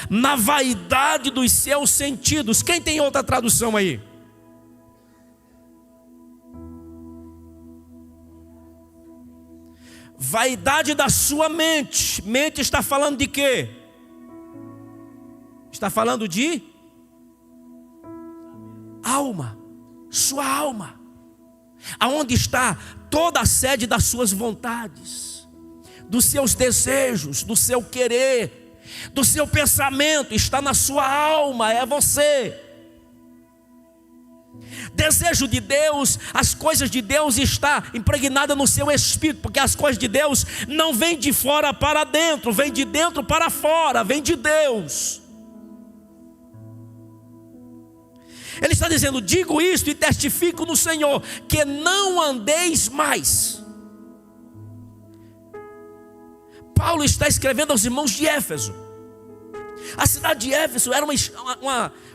na vaidade dos seus sentidos. Quem tem outra tradução aí? Vaidade da sua mente. Mente está falando de quê? Está falando de alma. Sua alma. Aonde está toda a sede das suas vontades, dos seus desejos, do seu querer, do seu pensamento, está na sua alma, é você. Desejo de Deus, as coisas de Deus está impregnada no seu espírito, porque as coisas de Deus não vêm de fora para dentro, vêm de dentro para fora, vêm de Deus. Ele está dizendo: digo isto e testifico no Senhor, que não andeis mais. Paulo está escrevendo aos irmãos de Éfeso. A cidade de Éfeso era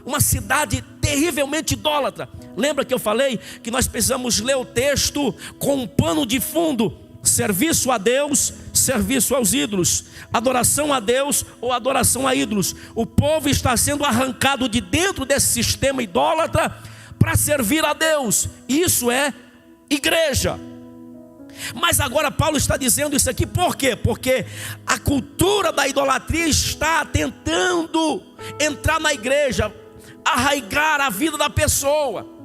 uma cidade terrivelmente idólatra. Lembra que eu falei que nós precisamos ler o texto com um pano de fundo: serviço a Deus, serviço aos ídolos, adoração a Deus ou adoração a ídolos. O povo está sendo arrancado de dentro desse sistema idólatra para servir a Deus. Isso é igreja. Mas agora Paulo está dizendo isso aqui por quê? Porque a cultura da idolatria está tentando entrar na igreja, arraigar a vida da pessoa.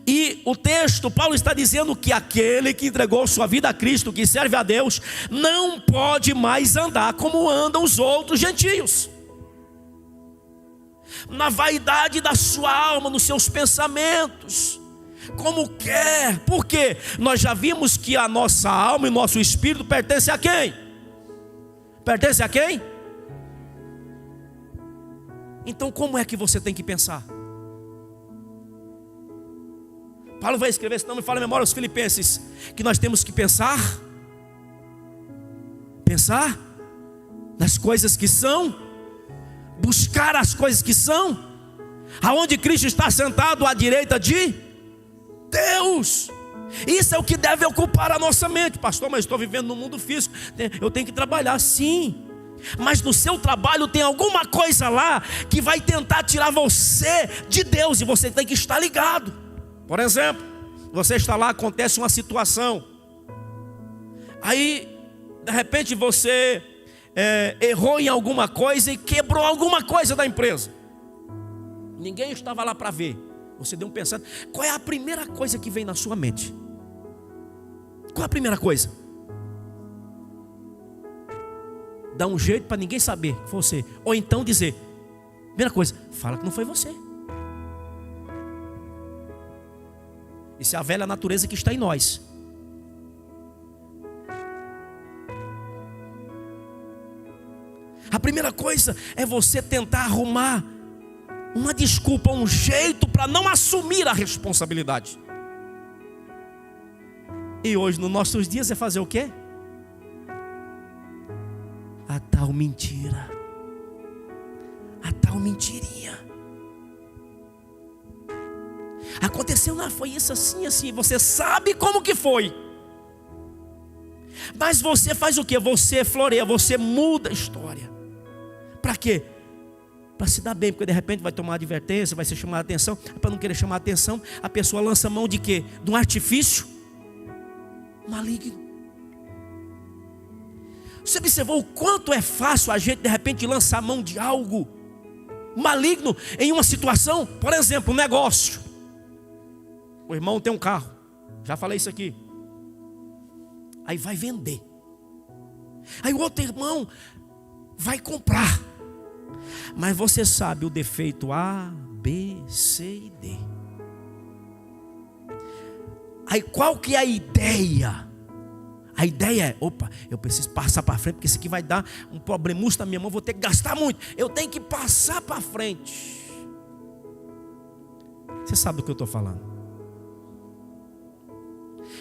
E o texto, Paulo está dizendo que aquele que entregou sua vida a Cristo, que serve a Deus, não pode mais andar como andam os outros gentios, na vaidade da sua alma, nos seus pensamentos, como quer. Por quê? Nós já vimos que a nossa alma e o nosso espírito pertence a quem? Pertence a quem? Então como é que você tem que pensar? Paulo vai escrever, senão me fala a memória aos Filipenses, que nós temos que pensar nas coisas que são, buscar as coisas que são, aonde Cristo está sentado à direita de Deus. Isso é o que deve ocupar a nossa mente. Pastor, mas estou vivendo no mundo físico, eu tenho que trabalhar. Sim, mas no seu trabalho tem alguma coisa lá que vai tentar tirar você de Deus, e você tem que estar ligado. Por exemplo, você está lá, acontece uma situação, aí de repente você errou em alguma coisa e quebrou alguma coisa da empresa. Ninguém estava lá para ver. Você deu um pensamento. Qual é a primeira coisa que vem na sua mente? Qual é a primeira coisa? Dá um jeito para ninguém saber que foi você. Ou então dizer: primeira coisa, fala que não foi você. Isso é a velha natureza que está em nós. A primeira coisa é você tentar arrumar uma desculpa, um jeito para não assumir a responsabilidade. E hoje, nos nossos dias, é fazer o quê? A tal mentira, a tal mentirinha. Aconteceu, não, foi isso assim, assim. Você sabe como que foi, mas você faz o quê? Você floreia, você muda a história. Para quê? Para se dar bem, porque de repente vai tomar advertência, vai ser chamada a atenção. Para não querer chamar a atenção, a pessoa lança mão de quê? De um artifício maligno. Você observou o quanto é fácil a gente de repente lançar mão de algo maligno em uma situação? Por exemplo, um negócio. O irmão tem um carro, já falei isso aqui. Aí vai vender. Aí o outro irmão vai comprar. Mas você sabe o defeito A, B, C e D. Aí qual que é a ideia? A ideia é, opa, eu preciso passar para frente, porque isso aqui vai dar um problemuço na minha mão, vou ter que gastar muito. Eu tenho que passar para frente. Você sabe do que eu estou falando.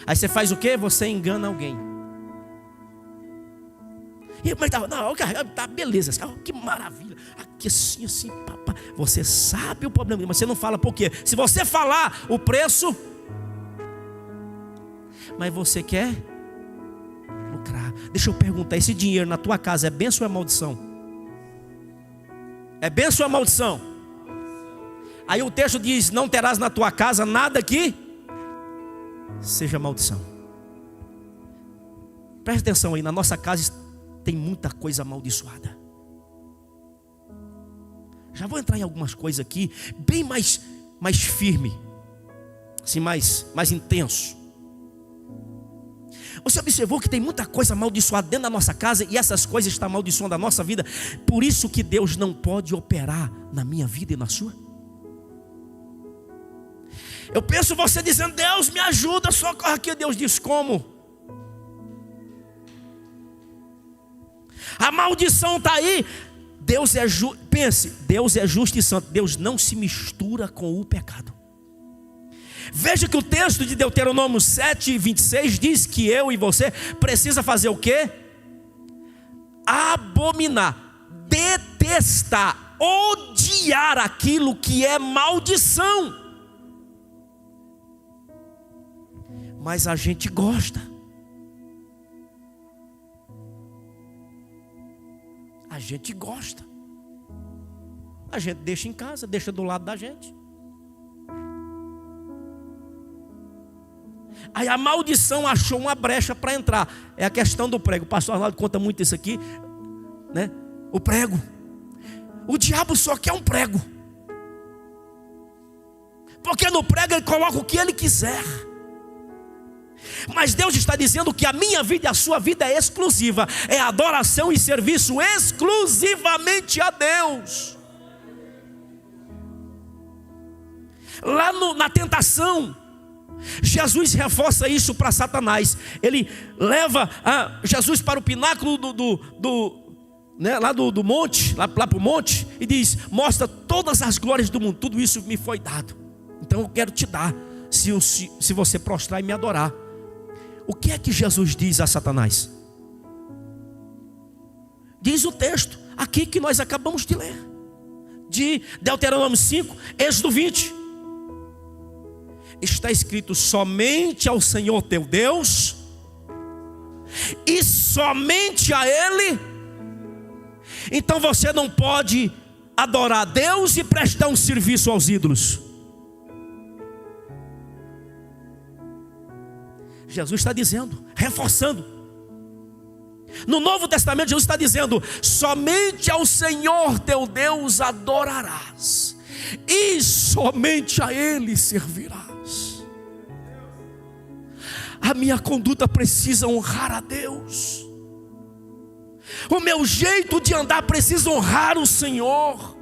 Aí você faz o quê? Você engana alguém. E mas tá beleza, que maravilha. Aqui assim, assim, papá. Você sabe o problema, mas você não fala por quê? Se você falar o preço, mas você quer lucrar. Deixa eu perguntar, esse dinheiro na tua casa é bênção ou é maldição? É bênção ou é maldição? Aí o texto diz, não terás na tua casa nada que seja maldição. Presta atenção aí, na nossa casa tem muita coisa amaldiçoada. Já vou entrar em algumas coisas aqui, bem mais firme, assim, mais intenso. Você observou que tem muita coisa amaldiçoada dentro da nossa casa, e essas coisas estão amaldiçoando a nossa vida. Por isso que Deus não pode operar na minha vida e na sua. Eu penso você dizendo, Deus me ajuda, socorre aqui. Deus diz, como? A maldição está aí. Deus é pense, Deus é justo e santo. Deus não se mistura com o pecado. Veja que o texto de Deuteronômio 7:26 diz que eu e você precisa fazer o quê? Abominar, detestar, odiar aquilo que é maldição. Mas a gente gosta. A gente gosta. A gente deixa em casa, deixa do lado da gente. Aí a maldição achou uma brecha para entrar. É a questão do prego. O pastor Arnaldo conta muito isso aqui, né? O prego. O diabo só quer um prego. Porque no prego ele coloca o que ele quiser. Mas Deus está dizendo que a minha vida e a sua vida é exclusiva. É adoração e serviço exclusivamente a Deus. Lá na tentação, Jesus reforça isso para Satanás. Ele leva Jesus para o pináculo lá do monte, lá para o monte, e diz, mostra todas as glórias do mundo. Tudo isso me foi dado, então eu quero te dar, se você prostrar e me adorar. O que é que Jesus diz a Satanás? Diz o texto aqui que nós acabamos de ler, de Deuteronômio 5, Êxodo 20. Está escrito, somente ao Senhor teu Deus, e somente a Ele. Então você não pode adorar a Deus e prestar um serviço aos ídolos. Jesus está dizendo, reforçando. No Novo Testamento Jesus está dizendo, somente ao Senhor teu Deus adorarás, e somente a Ele servirás. A minha conduta precisa honrar a Deus. O meu jeito de andar precisa honrar o Senhor.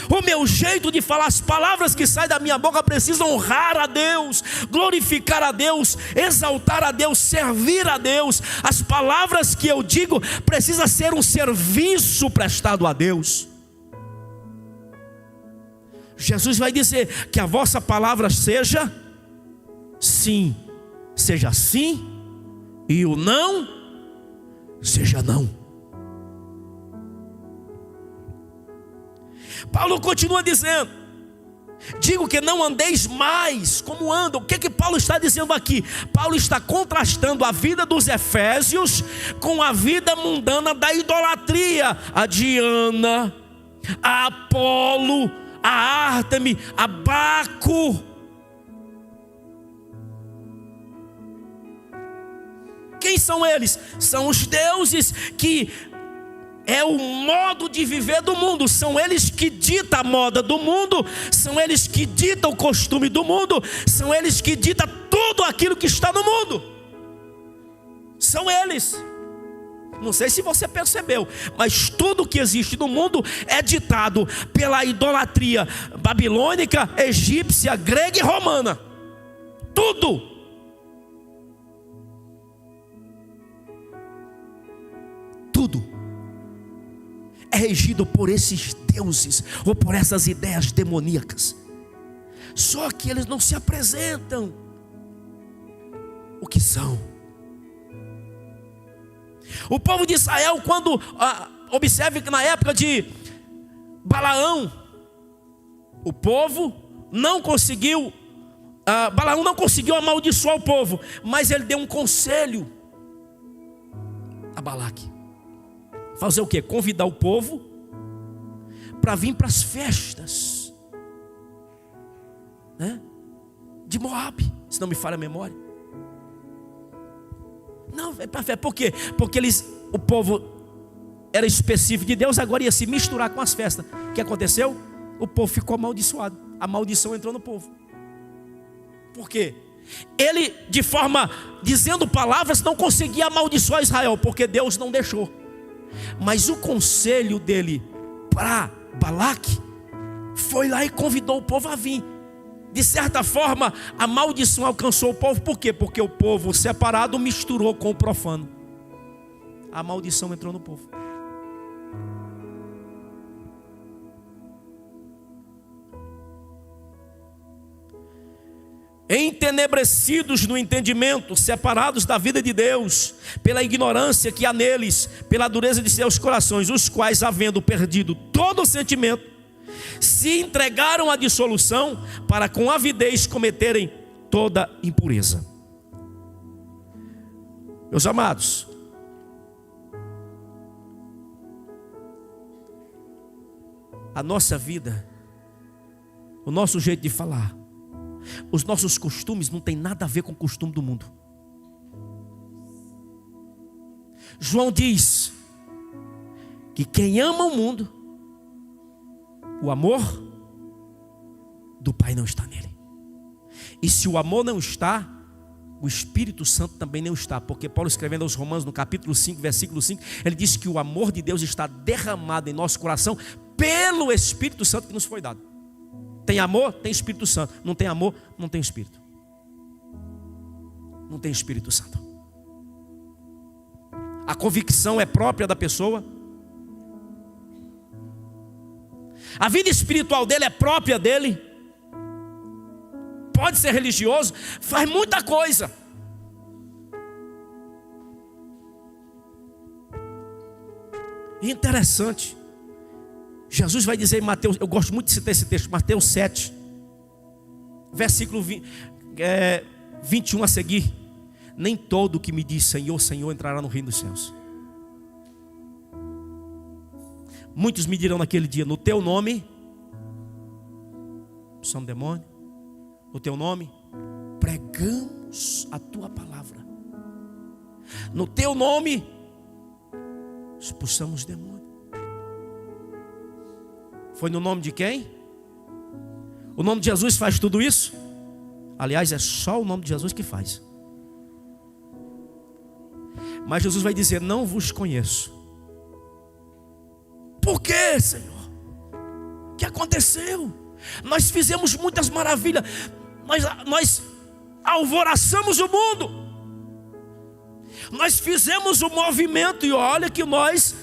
O meu jeito de falar, as palavras que saem da minha boca precisam honrar a Deus, glorificar a Deus, exaltar a Deus, servir a Deus. As palavras que eu digo precisam ser um serviço prestado a Deus. Jesus vai dizer que a vossa palavra seja sim, seja sim, e o não, seja não. Paulo continua dizendo: digo que não andeis mais como andam. O que Paulo está dizendo aqui? Paulo está contrastando a vida dos efésios com a vida mundana da idolatria. A Diana, a Apolo, a Ártemi, a Baco. Quem são eles? São os deuses que é o modo de viver do mundo. São eles que ditam a moda do mundo. São eles que ditam o costume do mundo. São eles que ditam tudo aquilo que está no mundo. São eles. Não sei se você percebeu, mas tudo que existe no mundo é ditado pela idolatria babilônica, egípcia, grega e romana. Tudo. Tudo é regido por esses deuses ou por essas ideias demoníacas. Só que eles não se apresentam o que são. O povo de Israel, quando observe que na época de Balaão, o povo não conseguiu, Balaão não conseguiu amaldiçoar o povo, mas ele deu um conselho a Balaque. Fazer o quê? Convidar o povo para vir para as festas, né, de Moabe, se não me falha a memória. Não, é para fé. Por quê? Porque o povo era específico de Deus, agora ia se misturar com as festas. O que aconteceu? O povo ficou amaldiçoado. A maldição entrou no povo. Por quê? Ele, de forma, dizendo palavras, não conseguia amaldiçoar Israel, porque Deus não deixou. Mas o conselho dele para Balaque foi lá e convidou o povo a vir. De certa forma, a maldição alcançou o povo. Por quê? Porque o povo separado misturou com o profano. A maldição entrou no povo. Entenebrecidos no entendimento, separados da vida de Deus, pela ignorância que há neles, pela dureza de seus corações, os quais, havendo perdido todo o sentimento, se entregaram à dissolução, para com avidez cometerem toda impureza. Meus amados, a nossa vida, o nosso jeito de falar, os nossos costumes não tem nada a ver com o costume do mundo. João diz que quem ama o mundo, o amor do Pai não está nele. E se o amor não está, o Espírito Santo também não está. Porque Paulo, escrevendo aos Romanos, no capítulo 5, versículo 5, ele diz que o amor de Deus está derramado em nosso coração pelo Espírito Santo que nos foi dado. Tem amor? Tem Espírito Santo. Não tem amor? Não tem Espírito. Não tem Espírito Santo. A convicção é própria da pessoa. A vida espiritual dele é própria dele. Pode ser religioso, faz muita coisa. E interessante, Jesus vai dizer em Mateus, eu gosto muito de citar esse texto, Mateus 7, versículo 21 a seguir: nem todo que me diz Senhor, Senhor entrará no reino dos céus. Muitos me dirão naquele dia: no teu nome expulsamos demônio, no teu nome pregamos a tua palavra, no teu nome expulsamos demônio. Foi no nome de quem? O nome de Jesus faz tudo isso? Aliás, é só o nome de Jesus que faz. Mas Jesus vai dizer: não vos conheço. Por quê, Senhor? que aconteceu? Nós fizemos muitas maravilhas, nós alvoroçamos o mundo, nós fizemos o movimento, e olha que nós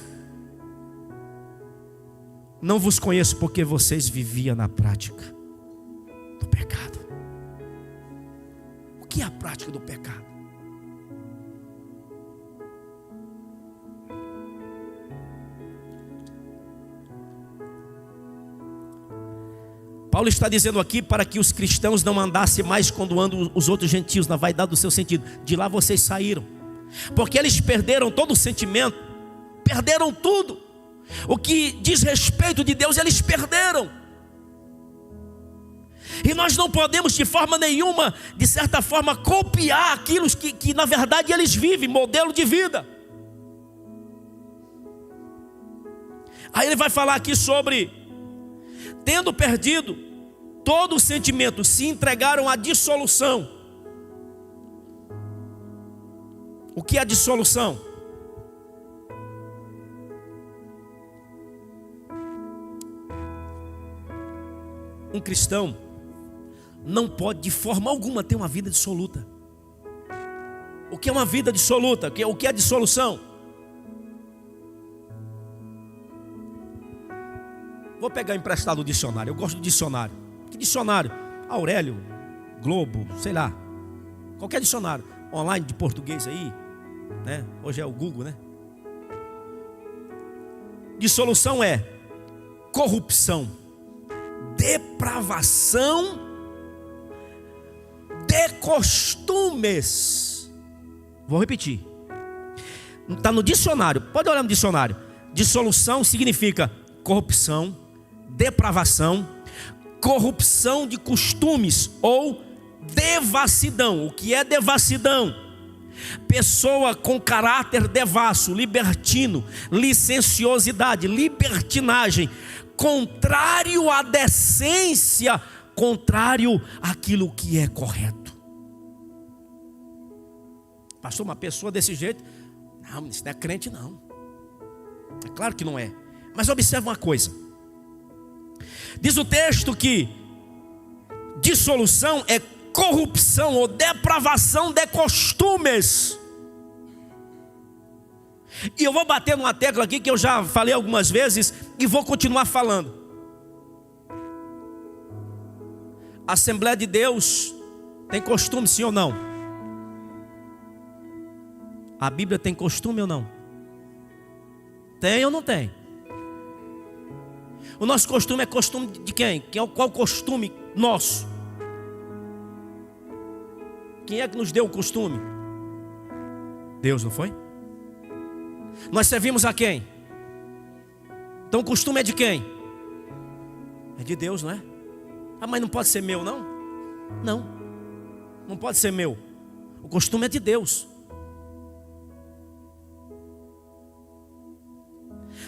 não vos conheço, porque vocês viviam na prática do pecado. O que é a prática do pecado? Paulo está dizendo aqui para que os cristãos não andassem mais quando andam os outros gentios, na vaidade do seu sentido. De lá vocês saíram, porque eles perderam todo o sentimento, perderam tudo. O que diz respeito de Deus, eles perderam. E nós não podemos de forma nenhuma, de certa forma, copiar aquilo que na verdade eles vivem, modelo de vida. Aí ele vai falar aqui sobre, tendo perdido todo o sentimento, se entregaram à dissolução. O que é a dissolução? Um cristão não pode de forma alguma ter uma vida dissoluta. O que é uma vida dissoluta? O que é a dissolução? Vou pegar emprestado o dicionário. Eu gosto do dicionário. Que dicionário? Aurélio, Globo, sei lá. Qualquer dicionário online de português aí, né? Hoje é o Google, né? Dissolução é corrupção, depravação de costumes. Vou repetir. Está no dicionário, pode olhar no dicionário. Dissolução significa corrupção, depravação, corrupção de costumes ou devassidão. O que é devassidão? Pessoa com caráter devasso, libertino, licenciosidade, libertinagem, contrário à decência, contrário àquilo que é correto. Pastor, uma pessoa desse jeito, não, isso não é crente não. É claro que não é. Mas observe uma coisa. Diz o texto que dissolução é corrupção ou depravação de costumes. E eu vou bater numa tecla aqui que eu já falei algumas vezes e vou continuar falando. A Assembleia de Deus tem costume, sim ou não? A Bíblia tem costume ou não? Tem ou não tem? O nosso costume é costume de quem? Qual costume nosso? Quem é que nos deu o costume? Deus, não foi? Nós servimos a quem? Então o costume é de quem? É de Deus, não é? Ah, mas não pode ser meu, não? Não, não pode ser meu. O costume é de Deus.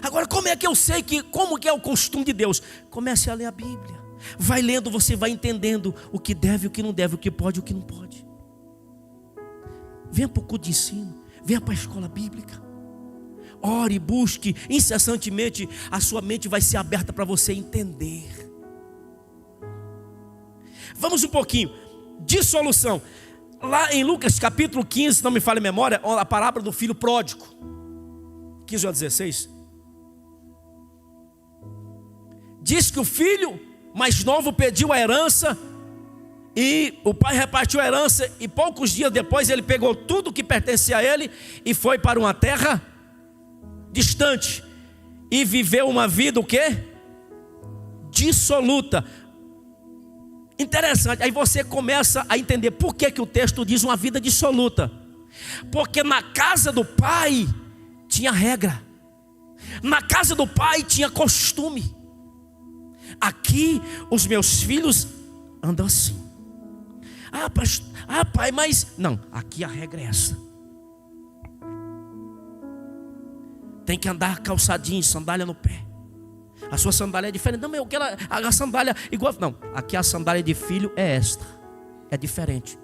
Agora, como é que eu sei como que é o costume de Deus? Comece a ler a Bíblia. Vai lendo, você vai entendendo o que deve, o que não deve, o que pode, o que não pode. Venha para o culto de ensino, venha para a escola bíblica. Ore, busque incessantemente, a sua mente vai ser aberta para você entender. Vamos um pouquinho. Dissolução. Lá em Lucas capítulo 15, se não me falha a memória, a parábola do filho pródigo. 15 a 16. Diz que o filho mais novo pediu a herança e o pai repartiu a herança, e poucos dias depois ele pegou tudo que pertencia a ele e foi para uma terra distante e viveu uma vida o quê? Dissoluta. Interessante, aí você começa a entender por que o texto diz uma vida dissoluta. Porque na casa do pai tinha regra, na casa do pai tinha costume. Aqui os meus filhos andam assim. Pai, mas não, aqui a regra é essa. Tem que andar calçadinho, sandália no pé. A sua sandália é diferente. Não, eu quero a sandália igual. Não, aqui a sandália de filho é esta. É diferente.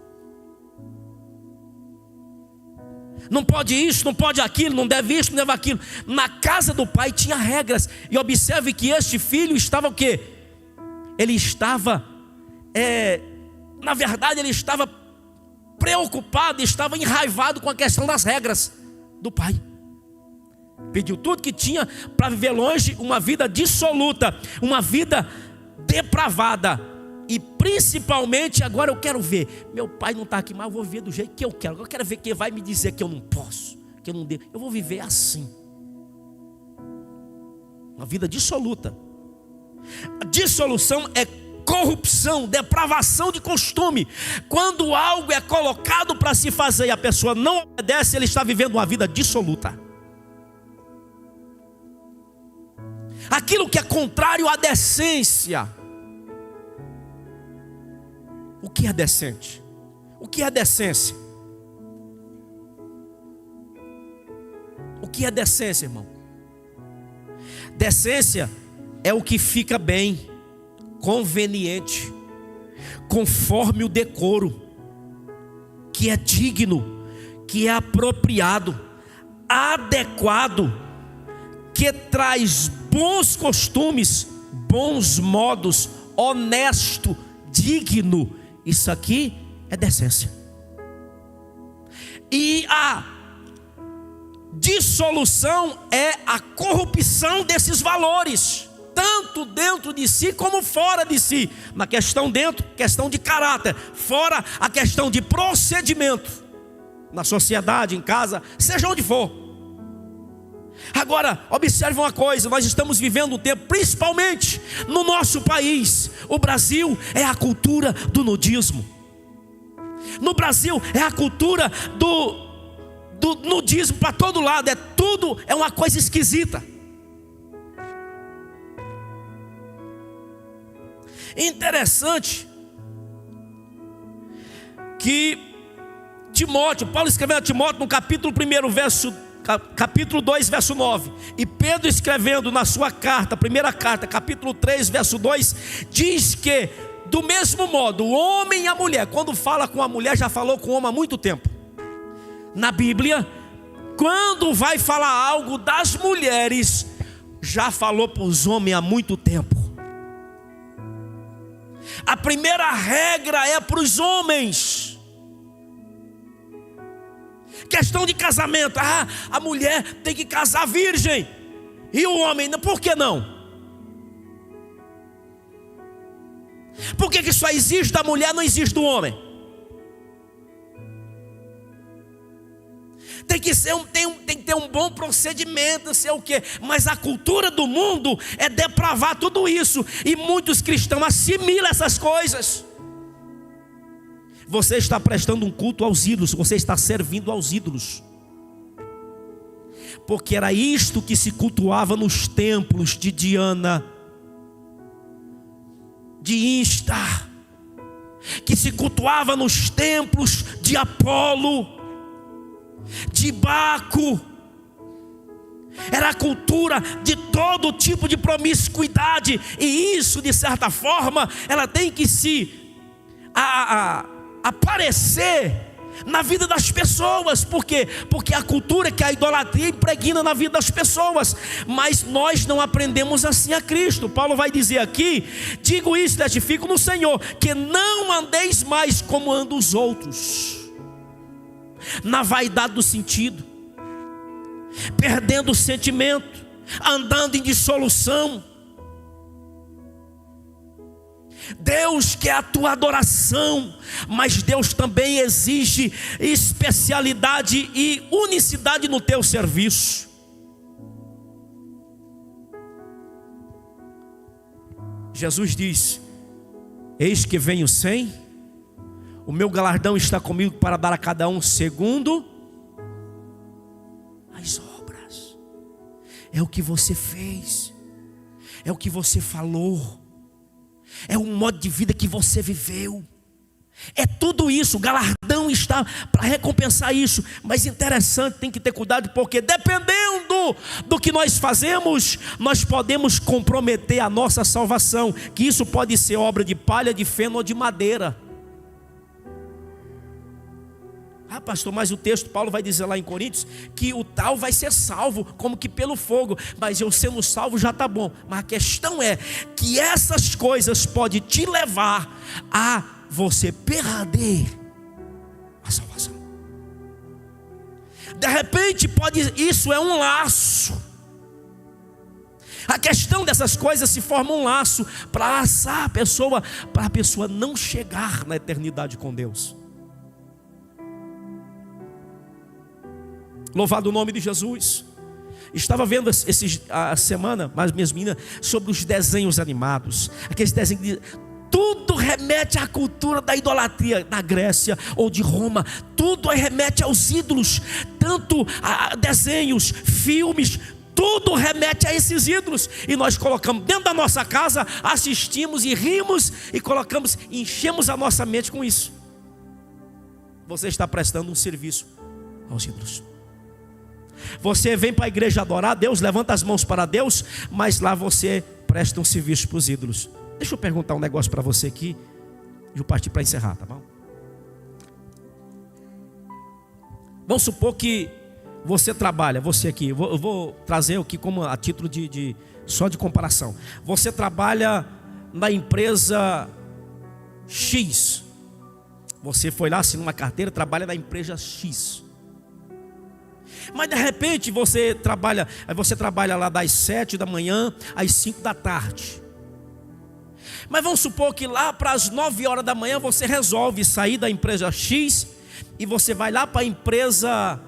Não pode isso, não pode aquilo, não deve isso, não deve aquilo. Na casa do pai tinha regras. E observe que este filho estava o quê? ele estava, na verdade, ele estava preocupado, estava enraivado com a questão das regras do pai. Pediu tudo que tinha para viver longe, uma vida dissoluta, uma vida depravada. E principalmente, agora eu quero ver, meu pai não está aqui, mas eu vou viver do jeito que eu quero. Eu quero ver quem vai me dizer que eu não posso, que eu não devo. Eu vou viver assim. Uma vida dissoluta. A dissolução é corrupção, depravação de costume. Quando algo é colocado para se fazer e a pessoa não obedece, ele está vivendo uma vida dissoluta. Aquilo que é contrário à decência. O que é decente? O que é decência? O que é decência, irmão? Decência é o que fica bem, conveniente, conforme o decoro, que é digno, que é apropriado, adequado, que traz bons costumes, bons modos, honesto, digno. Isso aqui é decência. E a dissolução é a corrupção desses valores, tanto dentro de si como fora de si. Na questão dentro, questão de caráter; fora, a questão de procedimento, na sociedade, em casa, seja onde for. Agora, observe uma coisa: nós estamos vivendo um tempo, principalmente no nosso país, o Brasil, é a cultura do nudismo. No Brasil é a cultura do nudismo para todo lado. É uma coisa esquisita. Interessante que Paulo escrevendo a Timóteo no capítulo 2, verso 9, e Pedro escrevendo na sua carta, primeira carta, capítulo 3, verso 2, diz que, do mesmo modo, o homem e a mulher, quando fala com a mulher, já falou com o homem há muito tempo. Na Bíblia, quando vai falar algo das mulheres, já falou para os homens há muito tempo. A primeira regra é para os homens. Questão de casamento: a mulher tem que casar virgem, e o homem, por que não? Por que só existe da mulher, não existe do homem? Tem que ter um bom procedimento, não sei o quê. Mas a cultura do mundo é depravar tudo isso, e muitos cristãos assimilam essas coisas. Você está prestando um culto aos ídolos, você está servindo aos ídolos, porque era isto que se cultuava nos templos de Diana, de Instar, que se cultuava nos templos de Apolo, de Baco. Era a cultura de todo tipo de promiscuidade, e isso, de certa forma, ela tem que se aparecer na vida das pessoas. Por quê? Porque a cultura, que a idolatria, impregna na vida das pessoas. Mas nós não aprendemos assim a Cristo. Paulo vai dizer aqui: digo isso, testifico no Senhor, que não andeis mais como andam os outros, na vaidade do sentido, perdendo o sentimento, andando em dissolução. Deus quer a tua adoração, mas Deus também exige especialidade e unicidade no teu serviço. Jesus diz: eis que venho sem, o meu galardão está comigo para dar a cada um segundo as obras. É o que você fez, é o que você falou, é o modo de vida que você viveu. É tudo isso. O galardão está para recompensar isso. Mas interessante, tem que ter cuidado, porque dependendo do que nós fazemos, nós podemos comprometer a nossa salvação. Que isso pode ser obra de palha, de feno ou de madeira. Ah, pastor, mas o texto, Paulo vai dizer lá em Coríntios, que o tal vai ser salvo, como que pelo fogo. Mas eu sendo salvo já está bom. Mas a questão é que essas coisas podem te levar a você perder a salvação. De repente isso é um laço. A questão dessas coisas se forma um laço para laçar a pessoa, para a pessoa não chegar na eternidade com Deus. Louvado o nome de Jesus. Estava vendo a semana, mas minhas meninas, sobre os desenhos animados. Aqueles desenhos, tudo remete à cultura da idolatria da Grécia ou de Roma. Tudo remete aos ídolos. Tanto a desenhos, filmes, tudo remete a esses ídolos. E nós colocamos dentro da nossa casa, assistimos e rimos e colocamos, enchemos a nossa mente com isso. Você está prestando um serviço aos ídolos. Você vem para a igreja adorar a Deus, levanta as mãos para Deus, mas lá você presta um serviço para os ídolos. Deixa eu perguntar um negócio para você aqui, e eu partir para encerrar, tá bom? Vamos supor que você trabalha, você aqui, eu vou trazer aqui como a título só de comparação. Você trabalha na empresa X. Você foi lá, assinou uma carteira, trabalha na empresa X. Mas de repente você trabalha lá das 7 da manhã às 5 da tarde. Mas vamos supor que lá para as 9 horas da manhã você resolve sair da empresa X e você vai lá para a empresa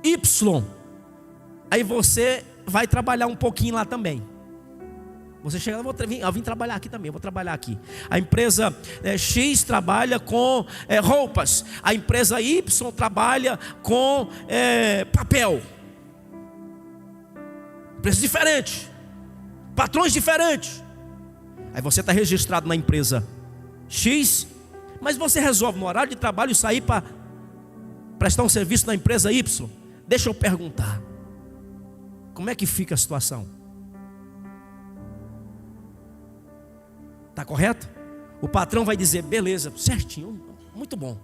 Y. Aí você vai trabalhar um pouquinho lá também. Você chega, eu vim trabalhar aqui também, eu vou trabalhar aqui. A empresa X trabalha com roupas. A empresa Y trabalha com papel. Empresas diferentes, patrões diferentes. Aí você está registrado na empresa X, mas você resolve no horário de trabalho sair para prestar um serviço na empresa Y. Deixa eu perguntar, como é que fica a situação? Está correto? O patrão vai dizer, beleza, certinho, muito bom.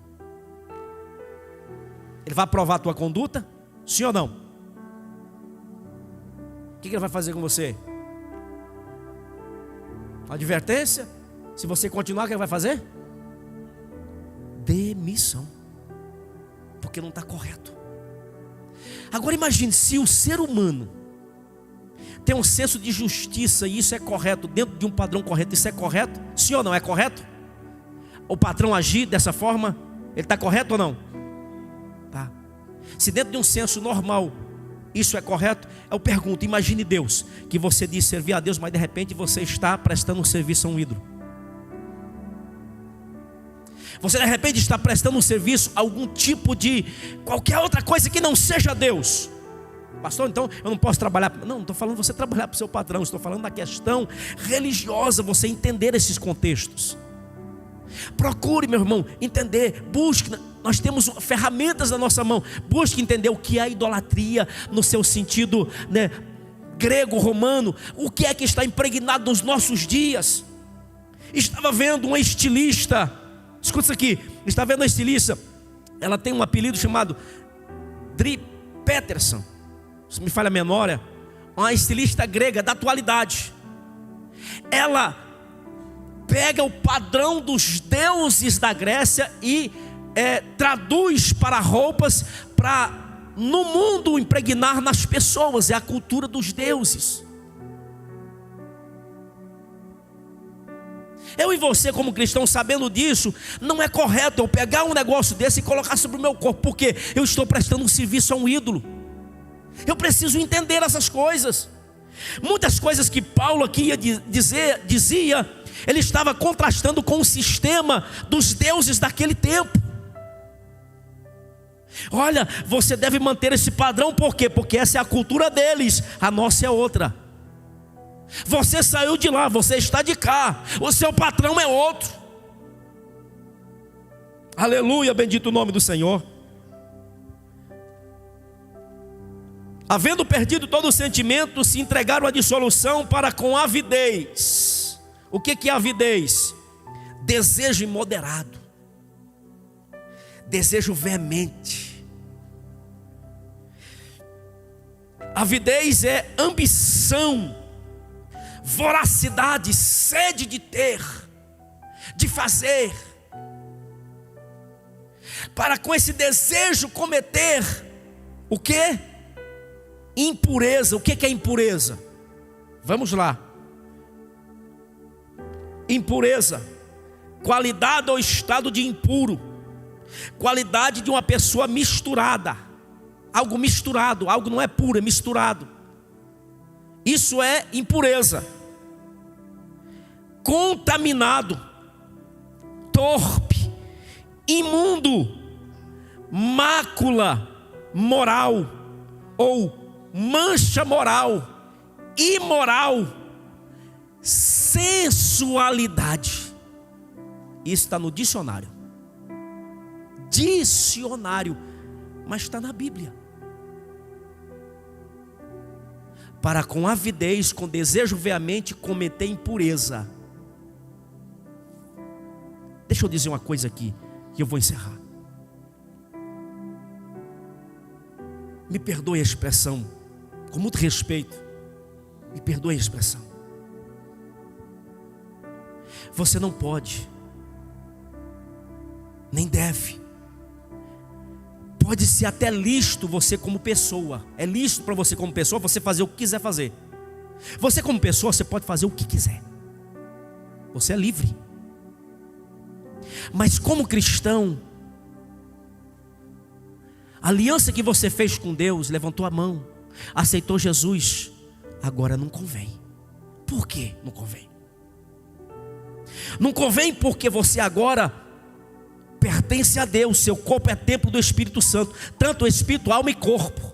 Ele vai aprovar a tua conduta? Sim ou não? O que ele vai fazer com você? Uma advertência? Se você continuar, o que ele vai fazer? Demissão. Porque não está correto. Agora imagine, se o ser humano tem um senso de justiça e isso é correto, dentro de um padrão correto, isso é correto? Sim ou não, é correto? O patrão agir dessa forma, ele está correto ou não? Tá. Se dentro de um senso normal, isso é correto, eu pergunto, imagine Deus, que você diz servir a Deus, mas de repente você está prestando um serviço a um ídolo. Você de repente está prestando um serviço a algum tipo de qualquer outra coisa que não seja Deus. Pastor, então eu não posso trabalhar. Não estou falando você trabalhar para o seu patrão. Estou falando da questão religiosa, você entender esses contextos. Procure, meu irmão, entender. Busque, nós temos ferramentas na nossa mão. Busque entender o que é a idolatria no seu sentido, grego, romano. O que é que está impregnado nos nossos dias. Estava vendo uma estilista. Escuta isso aqui. Estava vendo uma estilista. Ela tem um apelido chamado Dri Peterson. Se me falha a memória, uma estilista grega da atualidade. Ela pega o padrão dos deuses da Grécia e traduz para roupas, para no mundo impregnar nas pessoas. É a cultura dos deuses. Eu e você como cristão sabendo disso, não é correto eu pegar um negócio desse e colocar sobre o meu corpo, porque eu estou prestando um serviço a um ídolo. Eu preciso entender essas coisas. Muitas coisas que Paulo aqui dizia, ele estava contrastando com o sistema dos deuses daquele tempo. Olha, você deve manter esse padrão, por quê? Porque essa é a cultura deles, a nossa é outra. Você saiu de lá, você está de cá, o seu patrão é outro. Aleluia, bendito o nome do Senhor. Havendo perdido todo o sentimento, se entregaram à dissolução para com avidez. O que é avidez? Desejo imoderado. desejo veemente. Avidez é ambição, voracidade, sede de ter, de fazer. Para com esse desejo cometer o quê? Impureza. O que é impureza? Vamos lá. Impureza, qualidade ou estado de impuro, qualidade de uma pessoa misturada, algo misturado, algo não é puro, é misturado. Isso é impureza. Contaminado, torpe, imundo, mácula moral ou mancha moral, imoral, sensualidade. Isso está no dicionário. Dicionário, mas está na Bíblia. Para com avidez, com desejo veemente, cometer impureza. Deixa eu dizer uma coisa aqui, que eu vou encerrar. Me perdoe a expressão, com muito respeito, me perdoe a expressão. Você não pode, nem deve. Pode ser até lícito você como pessoa. É lícito para você como pessoa você fazer o que quiser fazer. Você como pessoa, você pode fazer o que quiser. Você é livre. Mas como cristão, a aliança que você fez com Deus, levantou a mão, aceitou Jesus, agora não convém. Por que não convém? Não convém porque você agora pertence a Deus. Seu corpo é templo do Espírito Santo, tanto espírito, alma e corpo.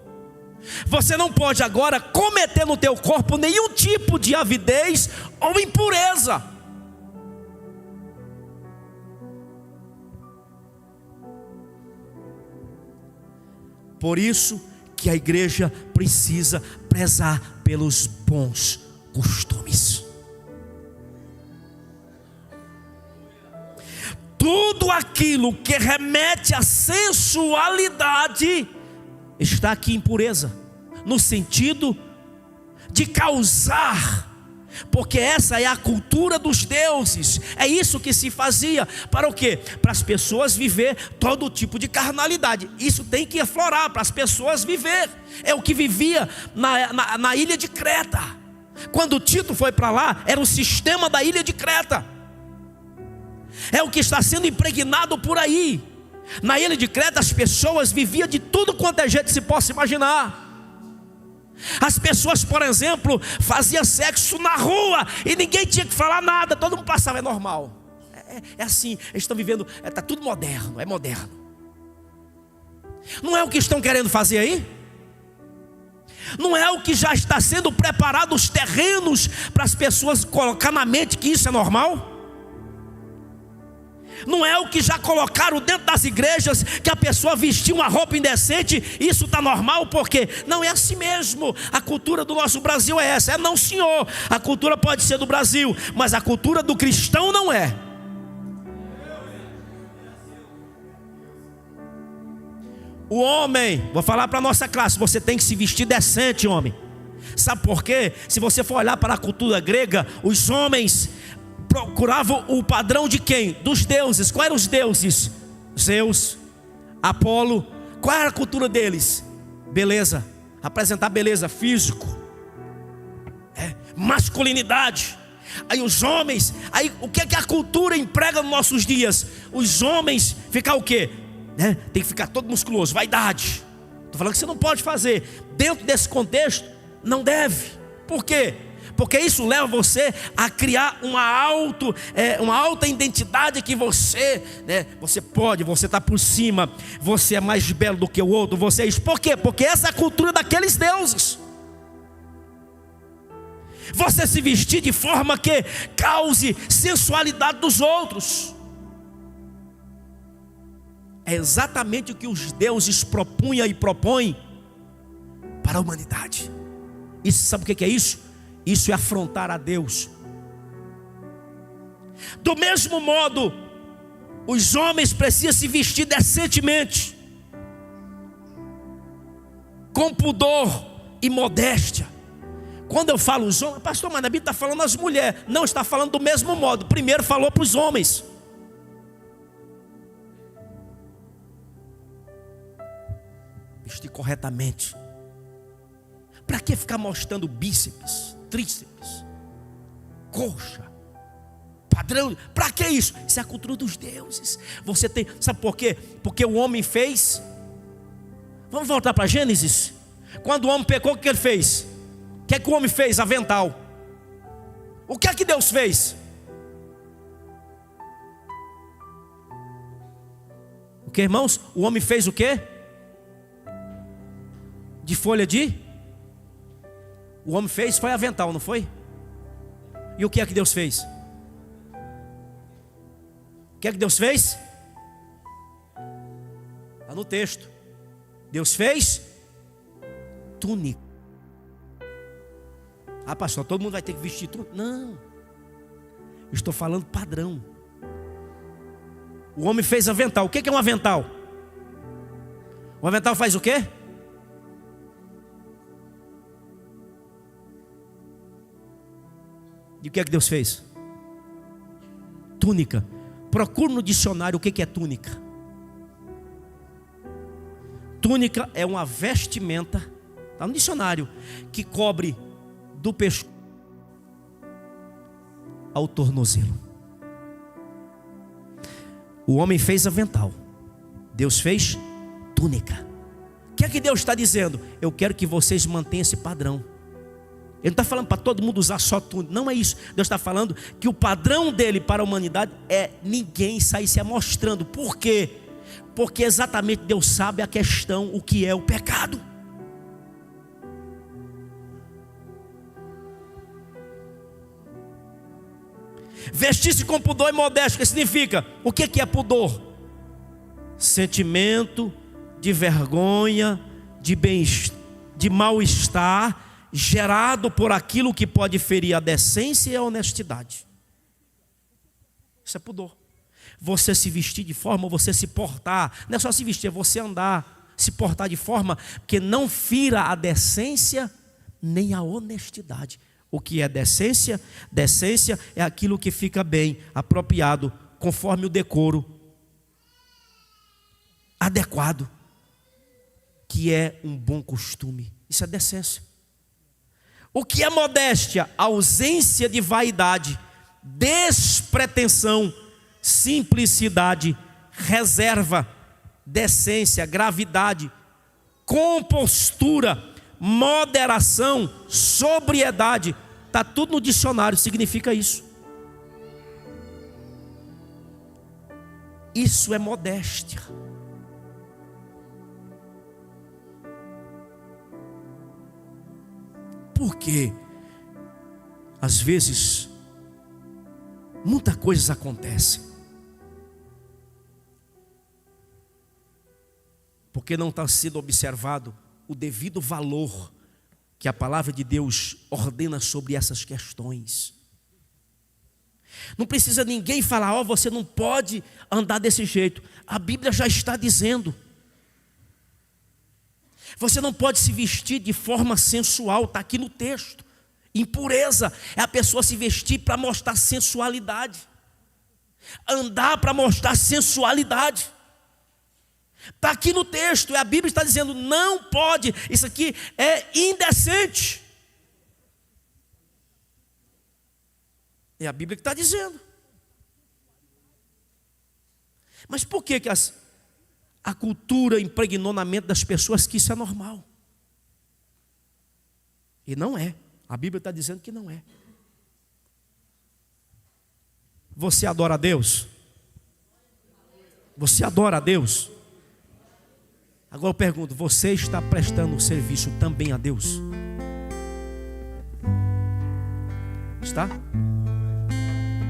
Você não pode agora cometer no teu corpo nenhum tipo de avidez ou impureza. Por isso que a igreja precisa prezar pelos bons costumes. Tudo aquilo que remete à sensualidade está aqui em pureza, no sentido de causar, porque essa é a cultura dos deuses. É isso que se fazia. Para o quê? Para as pessoas viver todo tipo de carnalidade. Isso tem que aflorar para as pessoas viver. É o que vivia na ilha de Creta. Quando Tito foi para lá, era o sistema da ilha de Creta. É o que está sendo impregnado por aí. Na ilha de Creta as pessoas viviam de tudo quanto é jeito se possa imaginar. As pessoas, por exemplo, faziam sexo na rua e ninguém tinha que falar nada, todo mundo passava, é normal. É assim, eles estão vivendo, está tudo moderno, é moderno. Não é o que estão querendo fazer aí? Não é o que já está sendo preparado os terrenos para as pessoas colocar na mente que isso é normal? Não é o que já colocaram dentro das igrejas, que a pessoa vestir uma roupa indecente, isso está normal? Porque não é assim mesmo. A cultura do nosso Brasil é essa. É não, senhor. A cultura pode ser do Brasil, mas a cultura do cristão não é. O homem, vou falar para a nossa classe, você tem que se vestir decente, homem. Sabe por quê? Se você for olhar para a cultura grega, os homens procuravam o padrão de quem? Dos deuses. Quais eram os deuses? Zeus, Apolo. Qual era a cultura deles? Beleza, apresentar beleza, físico, masculinidade. Aí os homens, aí o que é que a cultura emprega nos nossos dias? Os homens ficar o quê? Tem que ficar todo musculoso, vaidade. Estou falando que você não pode fazer. Dentro desse contexto, não deve. Por quê? Porque isso leva você a criar uma alta identidade que você pode, você está por cima, você é mais belo do que o outro, você é isso. Por quê? Porque essa é a cultura daqueles deuses. Você se vestir de forma que cause sensualidade dos outros. É exatamente o que os deuses propunham e propõem para a humanidade. E sabe o que é isso? Isso é afrontar a Deus. Do mesmo modo Os homens precisam se vestir decentemente, com pudor e modéstia. Quando eu falo os homens, pastor, mas a Bíblia está falando as mulheres. Não, está falando do mesmo modo. Primeiro falou para os homens. Vestir corretamente. Para que ficar mostrando bíceps, tríceps, coxa, padrão? Para que isso? Isso é a cultura dos deuses. Você tem, sabe por quê? Porque o homem fez. Vamos voltar para Gênesis. Quando o homem pecou, o que ele fez? O que é que o homem fez? Avental. O que é que Deus fez? O que, irmãos? O homem fez o quê? De folha de? O homem fez foi avental, não foi? E o que é que Deus fez? O que é que Deus fez? Está no texto. Deus fez túnica. Ah, pastor, todo mundo vai ter que vestir túnica? Não. Eu estou falando padrão. O homem fez avental. O que é um avental? O avental faz o quê? E o que é que Deus fez? Túnica. Procure no dicionário o que é túnica. Túnica é uma vestimenta, está no dicionário, que cobre do pescoço ao tornozelo. O homem fez avental, Deus fez túnica. O que é que Deus está dizendo? Eu quero que vocês mantenham esse padrão. Ele não está falando para todo mundo usar só túnica. Não é isso. Deus está falando que o padrão dele para a humanidade é ninguém sair se amostrando. Por quê? Porque exatamente Deus sabe a questão, o que é o pecado. Vestir-se com pudor e modéstia, que significa? O que é pudor? Sentimento de vergonha, de mal-estar, gerado por aquilo que pode ferir a decência e a honestidade. Isso é pudor. Você se vestir de forma, você se portar, não é só se vestir, é você andar, se portar de forma que não fira a decência nem a honestidade. O que é decência? Decência é aquilo que fica bem, apropriado, conforme o decoro, adequado, que é um bom costume. Isso é decência. O que é modéstia? Ausência de vaidade, despretensão, simplicidade, reserva, decência, gravidade, compostura, moderação, sobriedade. Está tudo no dicionário, significa isso. Isso é modéstia. Porque às vezes muitas coisas acontecem porque não está sendo observado o devido valor que a palavra de Deus ordena sobre essas questões. Não precisa ninguém falar, você não pode andar desse jeito. A Bíblia já está dizendo. Você não pode se vestir de forma sensual, está aqui no texto. Impureza é a pessoa se vestir para mostrar sensualidade. Andar para mostrar sensualidade. Está aqui no texto, a Bíblia está dizendo, não pode, isso aqui é indecente. É a Bíblia que está dizendo. Mas por que a cultura impregnou na mente das pessoas que isso é normal? E não é. A Bíblia está dizendo que não é. Você adora a Deus? Você adora a Deus? Agora eu pergunto, você está prestando serviço também a Deus? Está?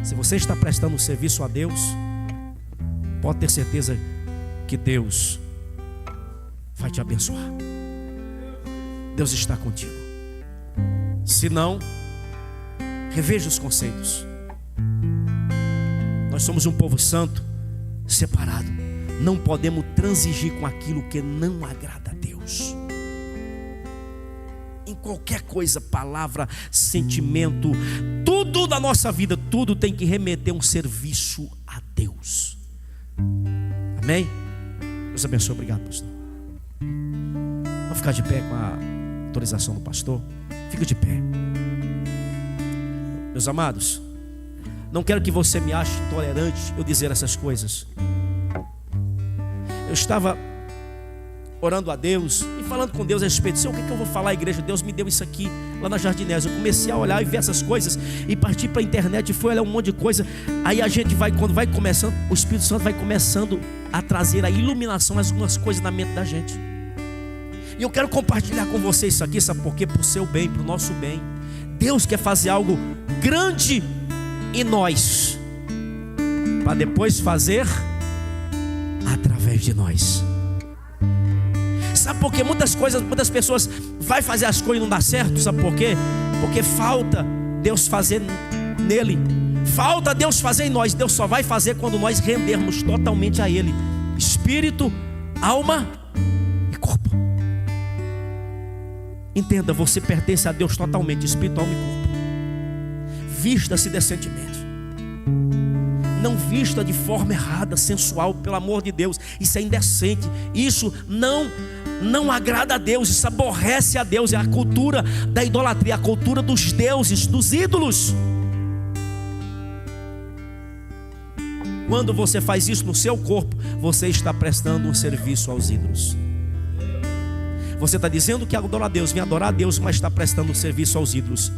Se você está prestando serviço a Deus, pode ter certeza que Deus vai te abençoar. Deus está contigo. Se não, reveja os conceitos. Nós somos um povo santo, separado. Não podemos transigir com aquilo que não agrada a Deus. Em qualquer coisa, palavra, sentimento, tudo da nossa vida, tudo tem que remeter um serviço a Deus. Amém? Deus abençoe, obrigado, pastor. Vamos ficar de pé com a autorização do pastor? Fica de pé. Meus amados, não quero que você me ache tolerante eu dizer essas coisas. Eu estava orando a Deus e falando com Deus a respeito. Senhor, o que eu vou falar à igreja? Deus me deu isso aqui lá na Jardinese. Eu comecei a olhar e ver essas coisas e parti para a internet e fui olhar um monte de coisa. Aí a gente vai, quando vai começando, o Espírito Santo vai começando a trazer a iluminação, algumas coisas na mente da gente. E eu quero compartilhar com vocês isso aqui, sabe por quê? Para o seu bem, para o nosso bem. Deus quer fazer algo grande em nós, para depois fazer através de nós. Sabe por quê? Muitas pessoas vai fazer as coisas e não dá certo. Sabe por quê? Porque falta Deus fazer nele, falta Deus fazer em nós. Deus só vai fazer quando nós rendermos totalmente a Ele, espírito, alma e corpo. Entenda, você pertence a Deus totalmente, espírito, alma e corpo. Vista-se decentemente. Não vista de forma errada, sensual, pelo amor de Deus. Isso é indecente. Isso não agrada a Deus. Isso aborrece a Deus. É a cultura da idolatria, a cultura dos deuses, dos ídolos. Quando você faz isso no seu corpo, você está prestando um serviço aos ídolos. Você está dizendo que adora a Deus, vem adorar a Deus, mas está prestando um serviço aos ídolos.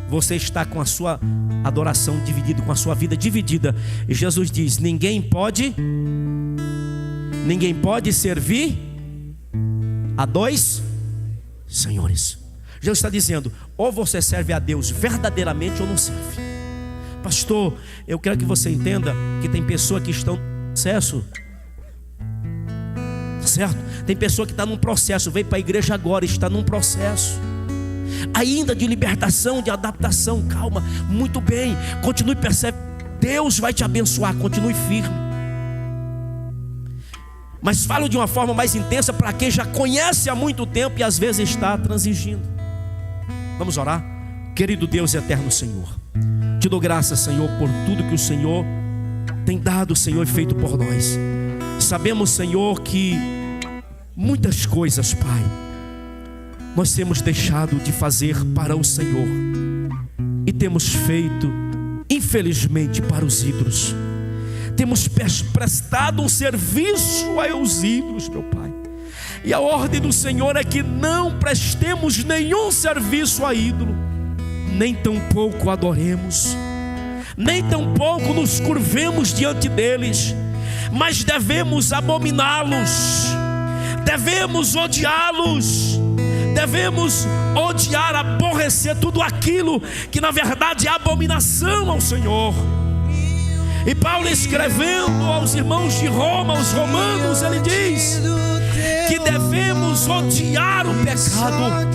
Você está com a sua adoração dividida, com a sua vida dividida. E Jesus diz: ninguém pode servir a dois senhores. Jesus está dizendo: ou você serve a Deus verdadeiramente ou não serve. Pastor, eu quero que você entenda que tem pessoas que estão no processo, certo? Tem pessoa que está num processo, veio para a igreja agora, está num processo ainda de libertação, de adaptação. Calma, muito bem, continue, percebe, Deus vai te abençoar, continue firme. Mas falo de uma forma mais intensa para quem já conhece há muito tempo e às vezes está transigindo. Vamos orar? Querido Deus e eterno Senhor, te dou graças, Senhor, por tudo que o Senhor tem dado, Senhor, e feito por nós. Sabemos, Senhor, que muitas coisas, Pai, nós temos deixado de fazer para o Senhor e temos feito, infelizmente, para os ídolos. Temos prestado um serviço aos ídolos, meu Pai. E a ordem do Senhor é que não prestemos nenhum serviço a ídolo, nem tampouco adoremos, nem tampouco nos curvemos diante deles, mas devemos abominá-los, devemos odiá-los, devemos odiar, aborrecer tudo aquilo que na verdade é abominação ao Senhor. E Paulo, escrevendo aos irmãos de Roma, aos romanos, ele diz que devemos odiar o pecado,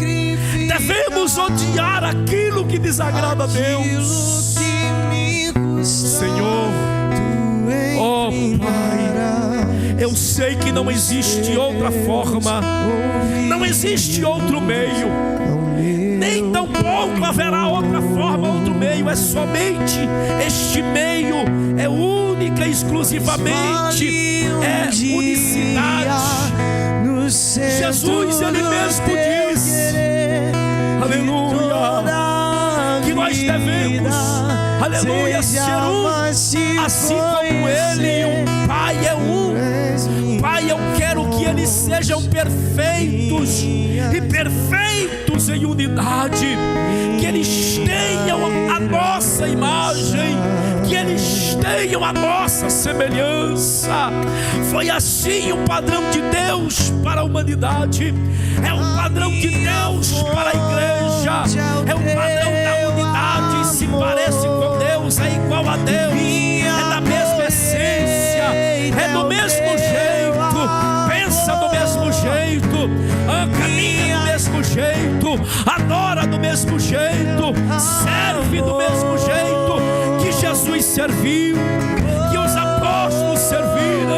devemos odiar aquilo que desagrada a Deus. Senhor, ó Pai, eu sei que não existe outra forma, não existe outro meio, nem tampouco haverá outra forma, outro meio. É somente este meio, é única, exclusivamente, é unicidade. Jesus, Ele mesmo disse, aleluia, que nós devemos, aleluia, ser um, assim como Ele, o Pai é um. Pai, eu quero que eles sejam perfeitos, e perfeitos em unidade, que eles tenham a nossa imagem, que eles tenham a nossa semelhança. Foi assim o padrão de Deus para a humanidade, é o padrão de Deus para a igreja, é o padrão da unidade. Se parece com Deus, é igual a Deus, é da mesma essência, é do mesmo jeito, pensa do mesmo jeito, caminha do mesmo jeito, adora do mesmo jeito, serve do mesmo jeito que Jesus serviu, que os apóstolos serviram,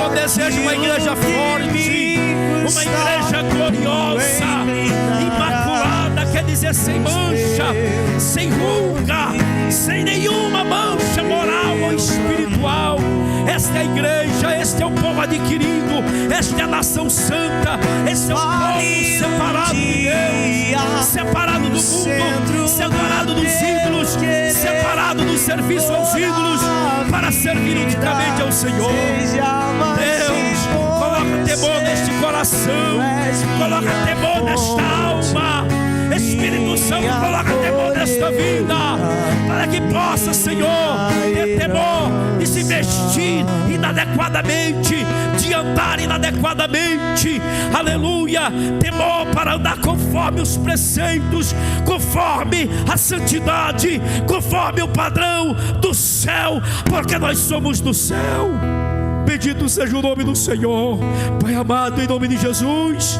Senhor deseja uma igreja forte, uma igreja gloriosa, imaculada, quer dizer sem mancha, sem ruga, sem nenhuma mancha moral ou espiritual. Esta é a igreja, este é o povo adquirido, esta é a nação santa, este é o povo separado de Deus, separado do mundo, separado dos ídolos, separado do serviço aos ídolos, para servir unicamente ao Senhor. Deus, coloca temor neste coração, coloca temor nesta alma. Espírito Santo, coloca temor nesta vida, para que possa, Senhor, ter temor de se vestir inadequadamente, de andar inadequadamente, aleluia, temor para andar conforme os preceitos, conforme a santidade, conforme o padrão do céu, porque nós somos do céu. Bendito seja o nome do Senhor. Pai amado, em nome de Jesus,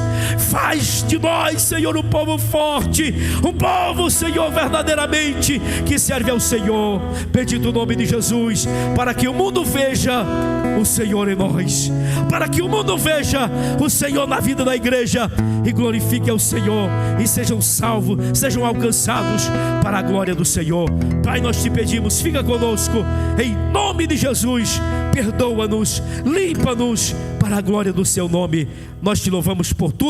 faz de nós, Senhor, um povo forte, um povo, Senhor, verdadeiramente que serve ao Senhor. Bendito o nome de Jesus, para que o mundo veja o Senhor em nós, para que o mundo veja o Senhor na vida da igreja e glorifique ao Senhor, e sejam salvos, sejam alcançados para a glória do Senhor. Pai, nós te pedimos, fica conosco, em nome de Jesus. Perdoa-nos, limpa-nos para a glória do seu nome. Nós te louvamos por tudo.